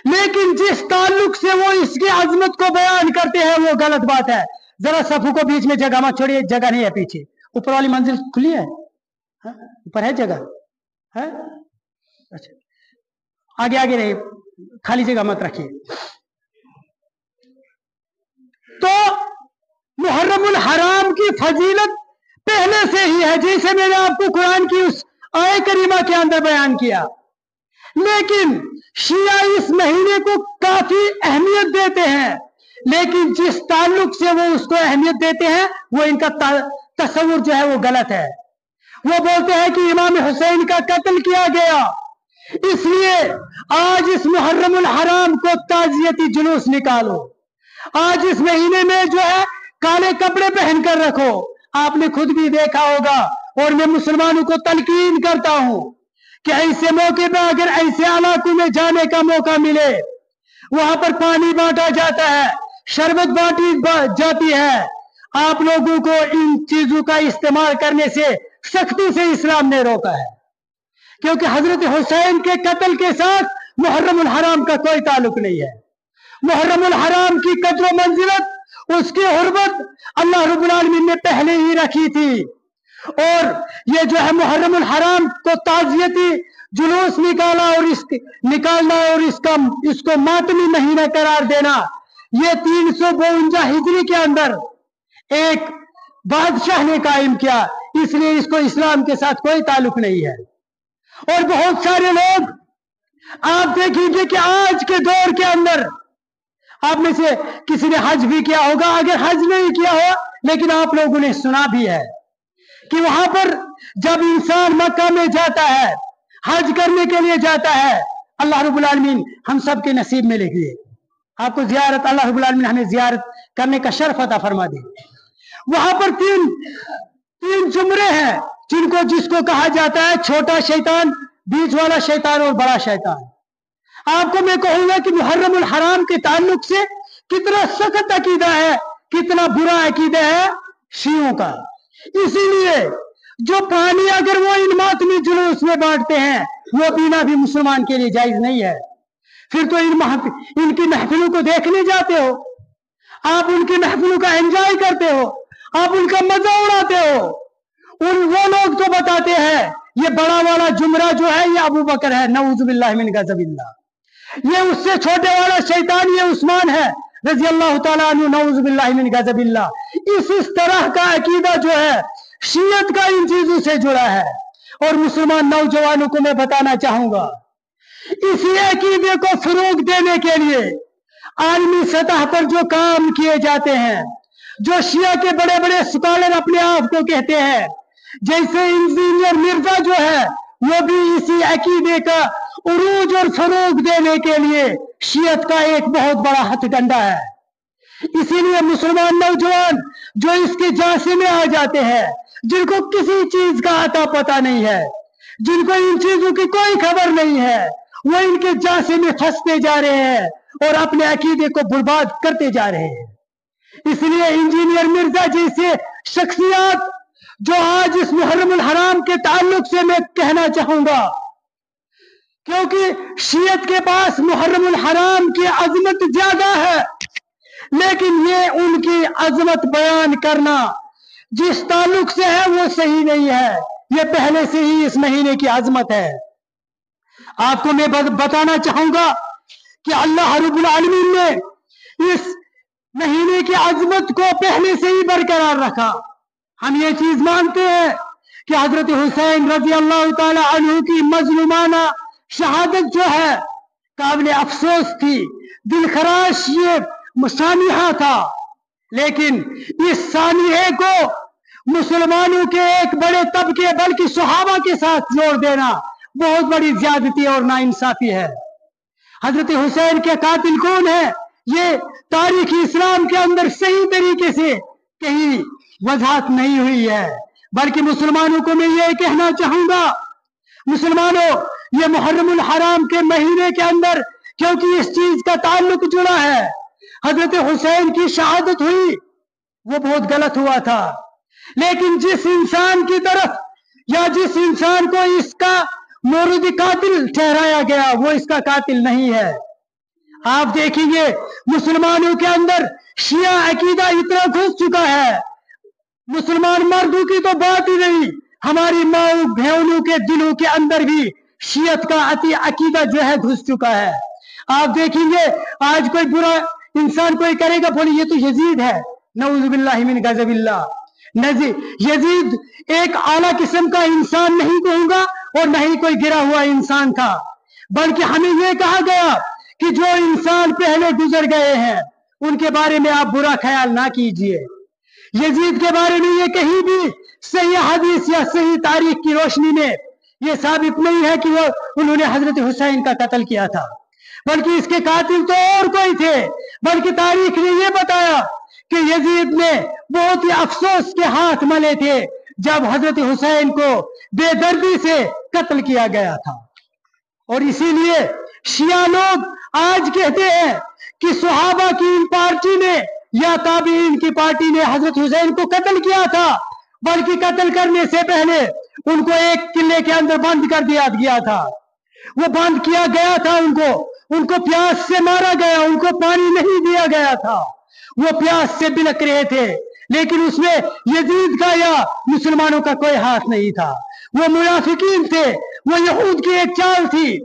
लेकिन जिस ताल्लुक से वो इसकी अजमत को बयान करते हैं वो गलत बात है। जरा सफू को बीच में जगह मत छोड़िए, जगह नहीं है पीछे, ऊपर वाली मंजिल खुली है, ऊपर है जगह है, अच्छा आगे आगे रहिए, खाली जगह मत रखिए। तो मुहर्रमुल हराम की फजीलत पहले से ही है, जैसे मैंने आपको कुरान की उस आय करीमा के अंदर बयान किया, लेकिन शिया इस महीने को काफी अहमियत देते हैं, लेकिन जिस ताल्लुक से वो उसको अहमियत देते हैं वो इनका तस्वुर जो है वो गलत है। वो बोलते हैं कि इमाम हुसैन का कत्ल किया गया, इसलिए आज इस मुहर्रमुल हराम को ताजियती जुलूस निकालो, आज इस महीने में जो है काले कपड़े पहनकर रखो। आपने खुद भी देखा होगा, और मैं मुसलमानों को तलकीन करता हूं कि ऐसे मौके पर अगर ऐसे इलाकों में जाने का मौका मिले, वहां पर पानी बांटा जाता है, शरबत बांटी जाती है, आप लोगों को इन चीजों का इस्तेमाल करने से सख्ती से इस्लाम ने रोका है, क्योंकि हजरत हुसैन के कत्ल के साथ मुहर्रमुल हराम का कोई ताल्लुक नहीं है। मुहर्रमुल हराम की कद्र मंजिलत, उसकी हुर्मत अल्लाह रब्बुल आलमीन ने पहले ही रखी थी, और ये जो है मुहर्रमुल हराम को ताजियती जुलूस निकाला और निकालना और इसको मातमी महीना करार देना, ये 352 हिजरी के अंदर एक बादशाह ने कायम किया, इसलिए इसको इस्लाम के साथ कोई ताल्लुक नहीं है। और बहुत सारे लोग आप देखेंगे कि आज के दौर के अंदर, आप में से किसी ने हज भी किया होगा, अगर हज नहीं किया हो लेकिन आप लोगों ने सुना भी है कि वहां पर जब इंसान मक्का में जाता है, हज करने के लिए जाता है, अल्लाह रब्बुल आलमीन हम सब के नसीब में लिख दिए, आपको जियारत, अल्लाह रब्बुल आलमीन हमें जियारत करने का शर्फ अता फरमा दे। वहां पर तीन जुमरे हैं जिसको कहा जाता है छोटा शैतान, बीच वाला शैतान और बड़ा शैतान। आपको मैं कहूंगा कि मुहर्रमुल हराम के ताल्लुक से कितना सख्त अकीदा है, कितना बुरा अकीदा है शियों का। इसीलिए जो पानी अगर वो इन मातमी जुलूस में बांटते हैं, वो पीना भी मुसलमान के लिए जायज नहीं है। फिर तो इनकी महफिलों को देखने जाते हो, आप उनकी महफिलों का एंजॉय करते हो, आप उनका मजा उड़ाते हो। वो लोग तो बताते हैं ये बड़ा वाला जुमरा जो है ये अबू बकर है, नऊजुबिल्लाह मिन गज़बिल्लाह, ये उससे छोटे वाला शैतान ये उस्मान है रजी अल्लाह ताला अन्हु, नऊजुबिल्लाह मिन गज़बिल्लाह। इस तरह का अकीदा जो है शियत का इन चीजों से जुड़ा है। और मुसलमान नौजवानों को मैं बताना चाहूंगा, इसी अकीदे को फरोग देने के लिए आलमी सतह पर जो काम किए जाते हैं, जो शिया के बड़े बड़े स्कॉलर अपने आप को कहते हैं, जैसे इंजीनियर मिर्जा जो है, वो भी इसी अकीदे का उरूज और फरोग देने के लिए शियत का एक बहुत बड़ा हथकंडा है। इसीलिए मुसलमान नौजवान जो इसके झांसे में आ जाते हैं, जिनको किसी चीज का आता पता नहीं है, जिनको इन चीजों की कोई खबर नहीं है, वो इनके झांसे में फंसते जा रहे हैं और अपने अकीदे को बर्बाद करते जा रहे हैं। इसलिए इंजीनियर मिर्जा जैसे शख्सियत जो आज इस मुहर्रमुल हराम के ताल्लुक से मैं कहना चाहूंगा, क्योंकि शियत के पास मुहर्रमुल हराम की अजमत ज्यादा है, लेकिन ये उनकी अजमत बयान करना जिस ताल्लुक से है वो सही नहीं है। ये पहले से ही इस महीने की अजमत है। आपको मैं बताना चाहूंगा कि अल्लाह रब्बुल आलमीन ने इस महीने की अजमत को पहले से ही बरकरार रखा। हम ये चीज मानते हैं कि हजरत हुसैन रजी अल्लाह ताला अन्हु की मजलूमाना शहादत जो है काबिल अफसोस थी, दिलखराश ये सानिहा था, लेकिन इस सानिहे को मुसलमानों के एक बड़े तबके बल्कि सहाबा के साथ जोड़ देना बहुत बड़ी ज्यादती और नाइंसाफी है। हजरत हुसैन के कातिल कौन है, ये तारीख इस्लाम के अंदर सही तरीके से कहीं वजाहत नहीं हुई है, बल्कि मुसलमानों को मैं ये कहना चाहूंगा, मुसलमानों ये मुहर्रमुल हराम के महीने के अंदर क्योंकि इस चीज का ताल्लुक जुड़ा है, हजरत हुसैन की शहादत हुई वो बहुत गलत हुआ था, लेकिन जिस इंसान की तरफ या जिस इंसान को इसका मोरूदी कातिल ठहराया गया वो इसका कातिल नहीं है। आप देखेंगे मुसलमानों के अंदर शिया अकीदा इतना घुस चुका है, मुसलमान मर्दों की तो बात ही नहीं, हमारी माओ बहनों के दिलों के अंदर भी शियत का अति अकीदा जो है घुस चुका है। आप देखेंगे आज कोई बुरा इंसान कोई करेगा, बोले ये तो यजीद है, नऊजुबिल्लाहि मिन गज़बिल्लाह। यजीद एक आला किस्म का इंसान नहीं कहूंगा और नहीं कोई गिरा हुआ इंसान था, बल्कि हमें यह कहा गया कि जो इंसान पहले गुजर गए हैं उनके बारे में आप बुरा ख्याल ना कीजिए। यजीद के बारे में ये कहीं भी सही हदीस या सही तारीख की रोशनी में ये साबित नहीं है कि वो उन्होंने हजरत हुसैन का कत्ल किया था, बल्कि इसके कातिल तो और कोई थे। बल्कि तारीख ने ये बताया कि यजीद ने बहुत ही अफसोस के हाथ मले थे जब हजरत हुसैन को बेदर्दी से कत्ल किया गया था। और इसीलिए शिया लोग आज कहते हैं कि सहाबा की इन पार्टी ने या ताबीन की पार्टी ने हजरत हुसैन को कत्ल किया था, बल्कि कत्ल करने से पहले उनको एक किले के अंदर बंद कर दिया गया था। वो बंद किया गया था, उनको प्यास से मारा गया, उनको पानी नहीं दिया गया था, वो प्यास से बिलक रहे थे, लेकिन उसमें यजीद का या मुसलमानों का कोई हाथ नहीं था। वो मुनाफिकीन थे, वो यहूद की एक चाल थी।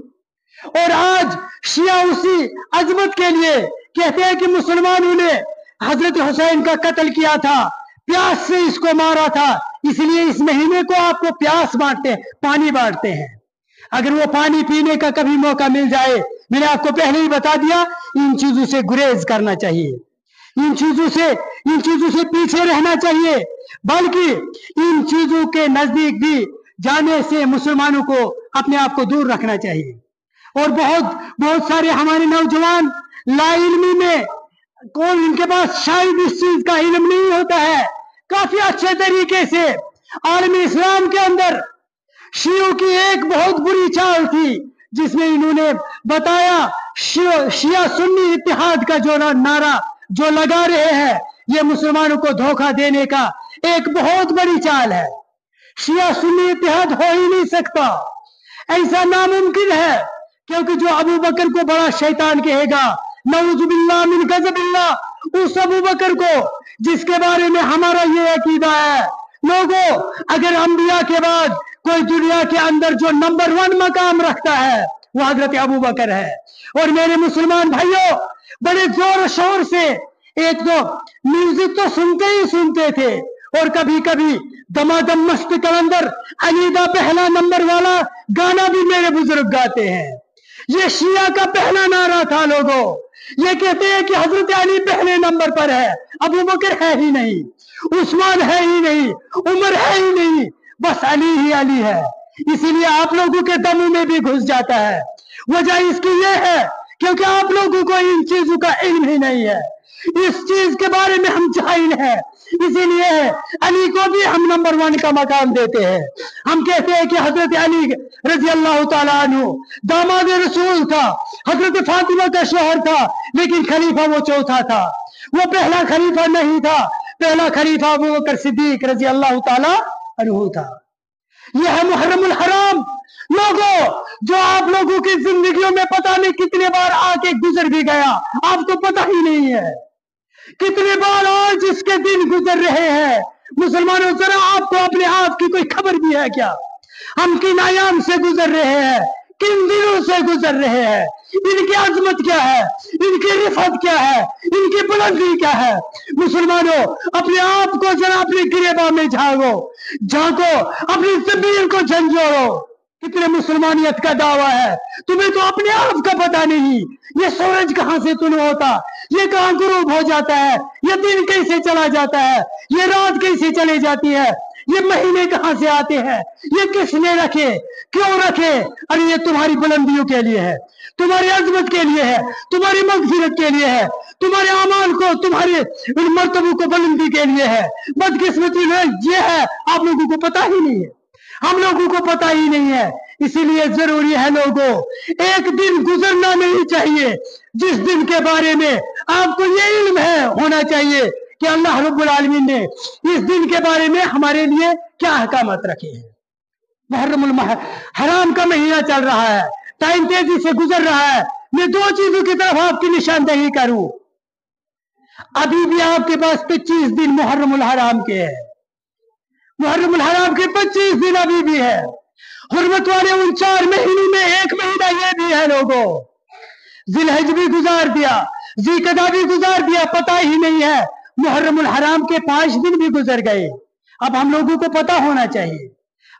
और आज शिया उसी अजमत के लिए कहते हैं कि मुसलमानों ने हजरत हुसैन का कत्ल किया था, प्यास से इसको मारा था, इसलिए इस महीने को आपको प्यास बांटते, पानी बांटते हैं। अगर वो पानी पीने का कभी मौका मिल जाए, मैंने आपको पहले ही बता दिया, इन चीजों से गुरेज करना चाहिए, इन चीजों से पीछे रहना चाहिए, बल्कि इन चीजों के नजदीक भी जाने से मुसलमानों को अपने आप को दूर रखना चाहिए। और बहुत सारे हमारे नौजवान लाइल्मी में कौन इनके पास शायद इस चीज का इल्म नहीं होता है, काफी अच्छे तरीके से आलम इस्लाम के अंदर शियों की एक बहुत बुरी चाल थी, जिसमें इन्होंने बताया शिया सुन्नी इत्तेहाद का जो नारा जो लगा रहे हैं, ये मुसलमानों को धोखा देने का एक बहुत बड़ी चाल है। शिया सुन्नी इत्तेहाद हो ही नहीं सकता, ऐसा नामुमकिन है, क्योंकि जो अबू बकर को बड़ा शैतान कहेगा, नऊजुबिल्लाह मिन गज़बिल्लाह, उस अबू बकर को जिसके बारे में हमारा ये अकीदा है, लोगों अगर अंबिया के बाद कोई दुनिया के अंदर जो नंबर 1 मकाम रखता है वो हजरत अबू बकर है। और मेरे मुसलमान भाइयों, बड़े जोर शोर से एक तो म्यूजिक तो सुनते ही सुनते थे, और कभी कभी दमादम मस्त कलंदर अलीदा पहला नंबर वाला गाना भी मेरे बुजुर्ग गाते हैं। ये शिया का पहला नारा था। लोगों ये कहते हैं कि हजरत अली पहले नंबर पर है, अबू बकर है ही नहीं, उस्मान है ही नहीं, उमर है ही नहीं, बस अली ही अली है। इसीलिए आप लोगों के दमों में भी घुस जाता है। वजह इसकी ये है क्योंकि आप लोगों को इन चीजों का इल्म ही नहीं है, इस चीज के बारे में हम जाहिल हैं। इसीलिए अली को भी हम नंबर 1 का मकाम देते हैं। हम कहते हैं कि हजरत अली रजी अल्लाह ताला अन्हु दामाद रसूल था, हजरत फातिमा का शौहर था, लेकिन खलीफा वो चौथा था, वो पहला खलीफा नहीं था। पहला खलीफा अबू बकर सिद्दीक रजी अल्लाह ताला अन्हु था। यह है मुहर्रमुल हराम। लोगों जो आप लोगों की जिंदगियों में पता नहीं कितने बार आके गुजर भी गया, आपको पता ही नहीं है कितने बार आज इसके दिन गुजर रहे हैं। मुसलमानों जरा आपको अपने आप की कोई खबर भी है क्या? हम किन आयाम से गुजर रहे हैं, किन दिनों से गुजर रहे हैं, इनकी अजमत क्या है, इनकी रिफत क्या है, इनकी बुलंदी क्या है। मुसलमानों अपने आप को जरा अपने गिरेबान में झांको, अपनी जमीन को झंझोड़ो। कितने मुसलमानियत का दावा है, तुम्हें तो अपने आप का पता नहीं। ये सूरज कहां से तुल होता, ये कहां गुरूब हो जाता है, ये दिन कैसे चला जाता है, ये रात कैसे चली जाती है, ये महीने कहां से आते हैं, ये किसने रखे, क्यों रखे? अरे ये तुम्हारी बुलंदियों के लिए है, तुम्हारी अजमत के लिए है, तुम्हारी मगफिरत के लिए है, तुम्हारे अमाल को, तुम्हारे मर्तबों को बुलंदी के लिए है। बदकिस्मती में ये है आप लोगों को पता ही नहीं है, हम लोगों को पता ही नहीं है। इसीलिए जरूरी है लोगों, एक दिन गुजरना नहीं चाहिए जिस दिन के बारे में आपको ये इल्म है होना चाहिए कि अल्लाह रब्बुल आलमीन ने इस दिन के बारे में हमारे लिए क्या अहकामत रखे हैं। मुहर्रमुल हराम का महीना चल रहा है, टाइम तेजी से गुजर रहा है। मैं दो चीजों की तरफ आपकी निशानदही करूं। अभी भी आपके पास 25 दिन मुहर्रमुल हराम के है, मुहर्रमुल हराम के 25 दिन अभी भी है। हुर्मत वाले उन 4 महीनों में एक महीना ये भी है लोगों, जिलहज भी गुजार दिया, ज़ीक़दा भी गुजार दिया, पता ही नहीं है। मुहर्रमुल हराम के 5 दिन भी गुजर गए। अब हम लोगों को पता होना चाहिए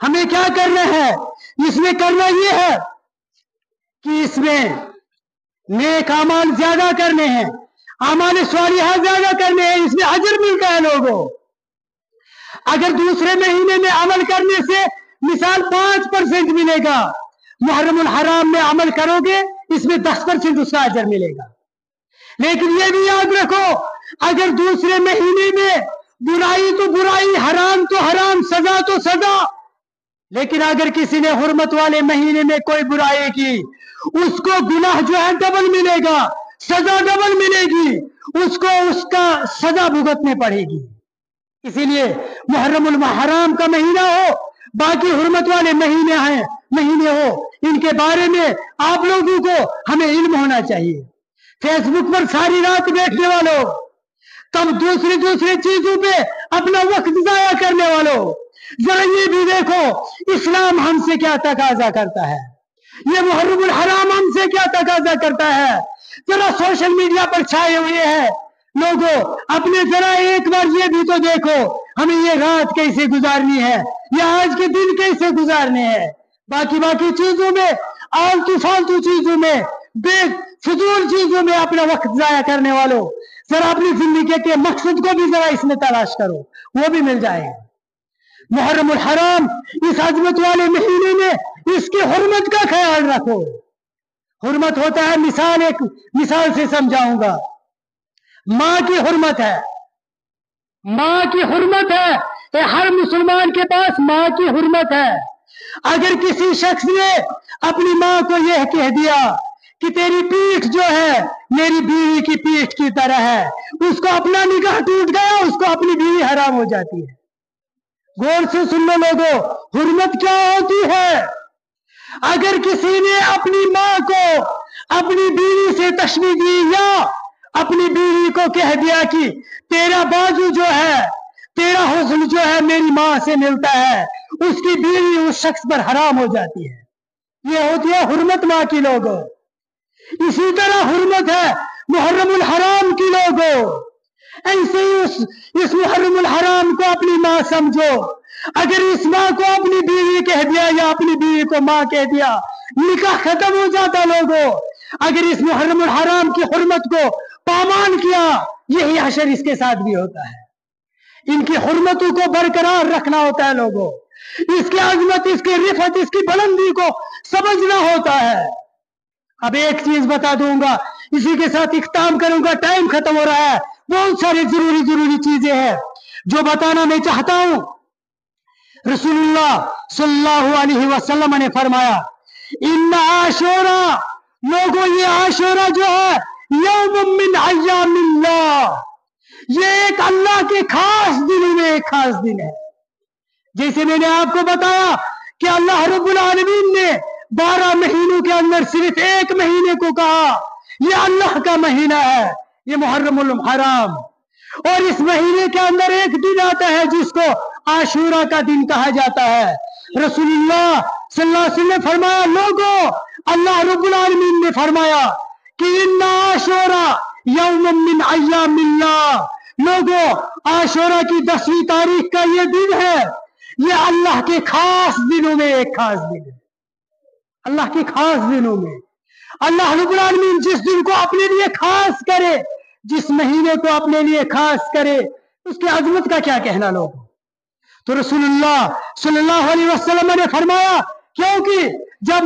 हमें क्या करना है। इसमें करना ये है कि इसमें नेक अमाल ज्यादा करने हैं, अमाल स्वालिहा ज्यादा करने हैं, इसमें अजर मिलता है लोगों। अगर दूसरे महीने में अमल करने से मिसाल 5% मिलेगा, मुहर्रमुल हराम में अमल करोगे इसमें 10% उसका अजर मिलेगा। लेकिन ये भी याद रखो, अगर दूसरे महीने में बुराई तो बुराई, हराम तो हराम, सजा तो सजा, लेकिन अगर किसी ने हुर्मत वाले महीने में कोई बुराई की, उसको गुनाह जो है डबल मिलेगा, सजा डबल मिलेगी, उसको उसका सजा भुगतनी पड़ेगी। इसीलिए मुहर्रमुल हराम का महीना हो, बाकी हुर्मत वाले महीने हो, इनके बारे में आप लोगों को हमें इल्म होना चाहिए। फेसबुक पर सारी रात बैठने वालों, तब दूसरी चीजों पे अपना वक्त जाया करने वालों, जरा ये भी देखो इस्लाम हमसे क्या तकाजा करता है, ये मुहर्रमुल हराम हमसे क्या तकाजा करता है। जरा सोशल मीडिया पर छाए हुए हैं लोगों, अपने जरा एक बार ये भी तो देखो हमें ये रात कैसे गुजारनी है, या आज के दिन कैसे गुजारने हैं। बाकी चीजों में, आलतू फालतू चीजों में, बेफजूल चीजों में अपना वक्त जाया करने वालों, जरा अपनी जिंदगी के मकसद को भी जरा इसमें तलाश करो, वो भी मिल जाएगा। मुहर्रमुल हराम इस अजमत वाले महीने में इसकी हुर्मत का ख्याल रखो। हुर्मत होता है, एक मिसाल से समझाऊंगा, माँ की हुर्मत है, माँ की हुर्मत है, हर मुसलमान के पास माँ की हुर्मत है। अगर किसी शख्स ने अपनी माँ को यह कह दिया कि तेरी पीठ जो है मेरी बीवी की पीठ की तरह है, उसको अपना निगाह टूट गया, उसको अपनी बीवी हराम हो जाती है। गौर से सुन लो लोगों, हुर्मत क्या होती है। अगर किसी ने अपनी माँ को अपनी बीवी से तशबीह दी, या अपनी बीवी को कह दिया कि तेरा बाजू जो है, तेरा हुस्न जो है मेरी माँ से मिलता है, उसकी बीवी उस शख्स पर हराम हो जाती है। ये होती है हुर्मत माँ की लोगों। इसी तरह हुर्मत है मुहर्रमुल हराम की लोगों। ऐसे ही इस मुहर्रमुल हराम को अपनी माँ समझो। अगर इस माँ को अपनी बीवी कह दिया, या अपनी बीवी को माँ कह दिया, निकाह खत्म हो जाता लोगों। अगर इस मुहर्रमुल हराम की हुर्मत को पामाल किया, यही हशर इसके साथ भी होता है। इनकी हुर्मतों को बरकरार रखना होता है लोगों, इसकी अजमत, इसकी रिफत, इसकी बुलंदी को समझना होता है। अब एक चीज बता दूंगा, इसी के साथ इख्तिताम करूंगा, टाइम खत्म हो रहा है। बहुत सारी जरूरी चीजें हैं जो बताना मैं चाहता हूं। रसूलुल्लाह सल्लल्लाहु अलैहि वसल्लम ने फरमाया, इन्ना आशूरा, लोगों ये आशूरा जो है यौमुम मिन अय्यामिल्लाह, ये एक अल्लाह के खास दिनों में एक खास दिन है। जैसे मैंने आपको बताया कि अल्लाह रब्बुल आलमीन ने 12 महीनों के अंदर सिर्फ एक महीने को कहा यह अल्लाह का महीना है, ये मुहर्रमुल हराम, और इस महीने के अंदर एक दिन आता है जिसको आशूरा का दिन कहा जाता है। रसूलुल्लाह सल्लल्लाहु अलैहि वसल्लम ने फरमाया, लोगों अल्लाह रब्बुल आलमीन ने फरमाया कि इन्ना आशूरा यौमुम मिन अय्यामिल्लाह, लोगों आशूरा की 10वीं तारीख का ये दिन है, ये अल्लाह के खास दिनों में एक खास दिन है। अल्लाह के खास दिनों में अल्लाह रब्बुल आलमीन जिस दिन को अपने लिए खास करे, जिस महीने को अपने लिए खास करे, उसकी अजमत का क्या कहना लोग। तो रसूलुल्लाह सल्लल्लाहु अलैहि वसल्लम ने फरमाया, क्योंकि जब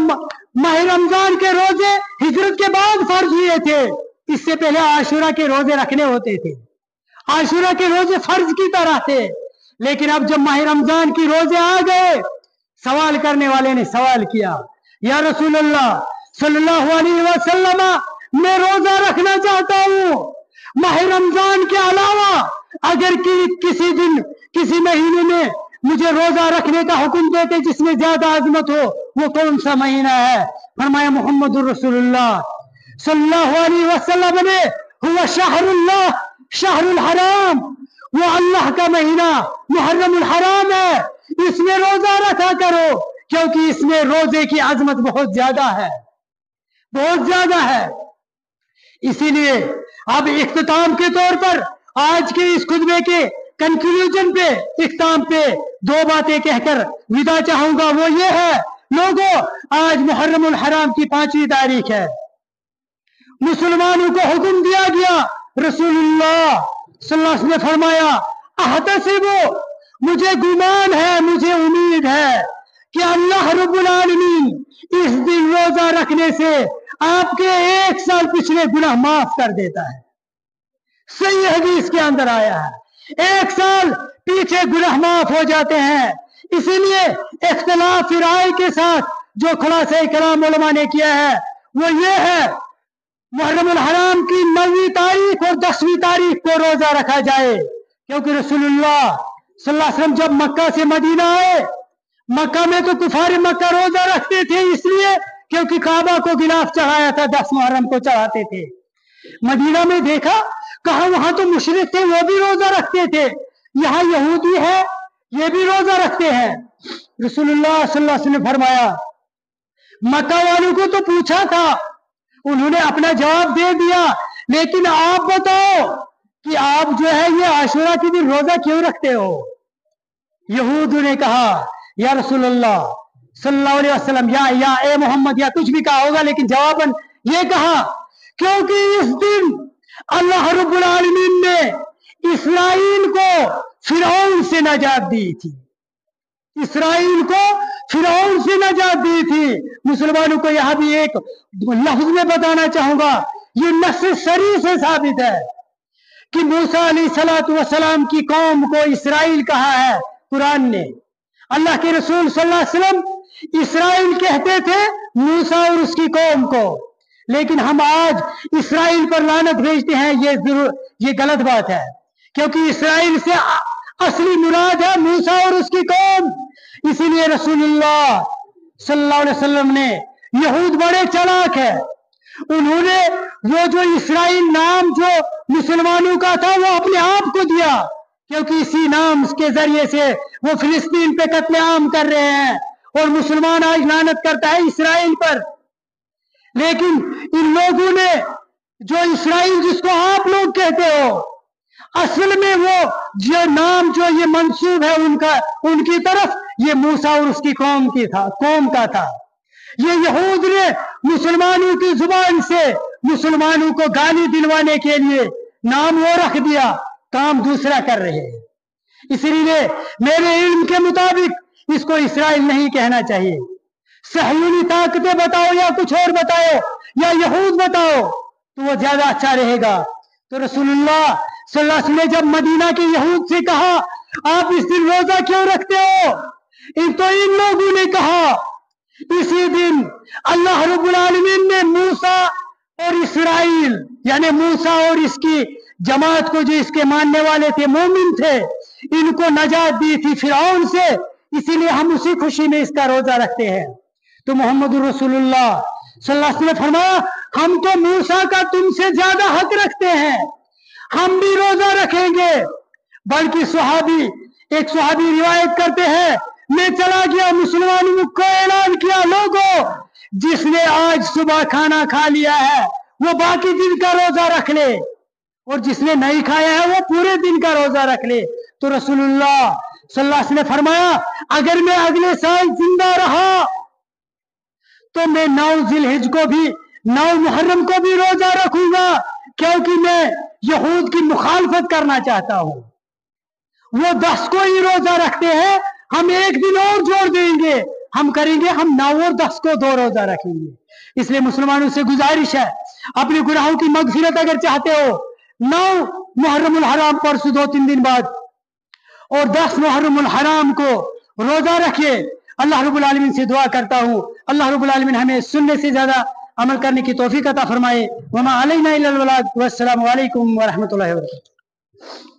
माह रमजान के रोजे हिजरत के बाद फर्ज हुए थे, इससे पहले आशूरा के रोजे रखने होते थे, आशूरा के रोजे फर्ज की तरह थे। लेकिन अब जब माह रमजान की रोजे आ गए, सवाल करने वाले ने सवाल किया, या रसूलुल्लाह सल्लल्लाहु अलैहि वसल्लम, मैं रोजा रखना चाहता हूँ, माह रमजान के अलावा अगर किसी दिन किसी महीने में मुझे रोजा रखने का हुक्म देते जिसमें ज्यादा अजमत हो, वो कौन सा महीना है। फरमाया मोहम्मदुर रसूलुल्लाह सल्लल्लाहु अलैहि वसल्लम ने हुआ शहरुल्लाह शहरुल हराम, वो अल्लाह का महीना मुहर्रमुल हराम है, इसमें रोजा रखा करो, क्योंकि इसमें रोजे की अजमत बहुत ज्यादा है, बहुत ज्यादा है। इसीलिए अब इख्तिताम के तौर पर आज के इस खुतबे के कंक्लूजन पे, इख्तिताम पे दो बातें कहकर विदा चाहूंगा। वो ये है, लोगों, आज मुहर्रमुल हराम की 5वीं तारीख है। मुसलमानों को हुक्म दिया गया, रसूलुल्लाह सल्लल्लाहु अलैहि वसल्लम ने फरमाया, अहतसिबु, मुझे गुमान है, मुझे उम्मीद है कि अल्लाह रब्बुल आलमीन इस दिन रोजा रखने से आपके 1 साल पिछले गुनाह माफ कर देता है। सही हदीस के अंदर आया है, 1 साल पीछे गुनाह माफ हो जाते हैं। इसीलिए इख्तिलाफ राय के साथ जो खुलासा कलाम उलमा ने किया है वो ये है, मुहर्रमुल हराम की 9वीं तारीख और 10वीं तारीख को रोजा रखा जाए, क्योंकि रसूलुल्लाह सल्लल्लाहु अलैहि वसल्लम जब मक्का से मदीना आए, मक्का में तो कुफार मक्का रोजा रखते थे, इसलिए क्योंकि काबा को गिलाफ चढ़ाया था, 10 मुहर्रम को चढ़ाते थे। मदीना में देखा, कहा वहां तो मुशरिक थे, वो भी रोजा रखते थे, यहाँ यहूदी है, ये भी रोजा रखते हैं। रसूलुल्लाह सल्लल्लाहु अलैहि वसल्लम ने फरमाया, मक्का वालों को तो पूछा था, उन्होंने अपना जवाब दे दिया, लेकिन आप बताओ कि आप जो है ये आशुरा के दिन रोजा क्यों रखते हो? यहूदियों ने कहा, या रसूलुल्लाह सल्लल्लाहु अलैहि वसल्लम, या ए मोहम्मद, या कुछ भी कहा होगा, लेकिन जवाबन ये कहा, क्योंकि इस दिन अल्लाह रब्बुल आलमीन ने इस्राइल को फिरौन से नजात दी थी, इस्राइल को फिरौन से नजात दी थी। मुसलमानों को यहां भी एक लफ्ज में बताना चाहूंगा, ये नस्स सरी से साबित है कि मूसा अलैहिस्सलातु वस्सलाम की कौम को इस्राइल कहा है कुरान ने। अल्लाह के रसूल सल्लल्लाहु अलैहि वसल्लम इस्राइल कहते थे मूसा और उसकी कौम को, लेकिन हम आज इस्राइल पर लानत भेजते हैं, ये गलत बात है, क्योंकि इस्राइल से असली मुराद है मूसा और उसकी कौम। इसीलिए रसूलुल्लाह सल्लल्लाहु अलैहि वसल्लम ने, यहूद बड़े चालाक है, उन्होंने वो जो इस्राइल नाम जो मुसलमानों का था वो अपने आप को दिया, क्योंकि इसी नाम के जरिए से वो फिलिस्तीन पे कत्लेआम कर रहे हैं और मुसलमान आज लानत करता है इस्राइल पर। लेकिन इन लोगों ने जो इस्राइल जिसको आप लोग कहते हो, असल में वो जो नाम जो ये मंसूब है उनकी तरफ, ये मूसा और उसकी कौम का था। ये यहूद ने मुसलमानों की जुबान से मुसलमानों को गाली दिलवाने के लिए नाम वो रख दिया, काम दूसरा कर रहे हैं। इसलिए मेरे इल्म के मुताबिक इसको इस्राइल नहीं कहना चाहिए। सहयूनी ताकतें बताओ या कुछ और बताओ या यहूद बताओ तो वो ज्यादा अच्छा रहेगा। तो रसूलुल्लाह सल्लल्लाहु अलैहि वसल्लम ने जब मदीना के यहूद से कहा, आप इस दिन रोजा क्यों रखते हो? तो इन लोगों ने कहा, इसी दिन अल्लाह रब्बुल आलमीन ने मूसा और इस्राइल यानी मूसा और इसकी जमात को, जो इसके मानने वाले थे, मोमिन थे, इनको नजात दी थी फिरौन से, इसीलिए हम उसी खुशी में इसका रोजा रखते हैं। तो मोहम्मद रसूलुल्लाह सल्लल्लाहु अलैहि वसल्लम ने फरमाया, हम तो मूसा का तुमसे ज्यादा हक रखते हैं, हम भी रोजा रखेंगे। बल्कि एक सहाबी रिवायत करते हैं, मैं चला गया मुसलमानों को ऐलान किया, लोगों जिसने आज सुबह खाना खा लिया है वो बाकी दिन का रोजा रख ले, और जिसने नहीं खाया है वो पूरे दिन का रोजा रख ले। तो रसूलुल्लाह सल्लल्लाहु अलैहि वसल्लम ने फरमाया, अगर मैं अगले साल जिंदा रहा तो मैं 9 जिलहिज को भी, 9 मुहर्रम को भी रोजा रखूंगा, क्योंकि मैं यहूद की मुखालफत करना चाहता हूं। वो 10 को ही रोजा रखते हैं, हम एक दिन और जोड़ देंगे, हम करेंगे, हम 9 और 10 को 2 रोजा रखेंगे। इसलिए मुसलमानों से गुजारिश है, अपने गुनाहों की मगफिरत अगर चाहते हो, 9 मुहर्रमुल हराम परसों 2-3 दिन बाद और 10 मुहर्रमुल हराम को रोजा रखिए। अल्लाह रब्बुल आलमीन से दुआ करता हूँ, अल्लाह रब्बुल आलमीन हमें सुनने से ज्यादा अमल करने की तौफीक अता फरमाए। वमा अलैना इल्लल बलाग। वस्सलामु अलैकुम व रहमतुल्लाहि व बरकातुहू।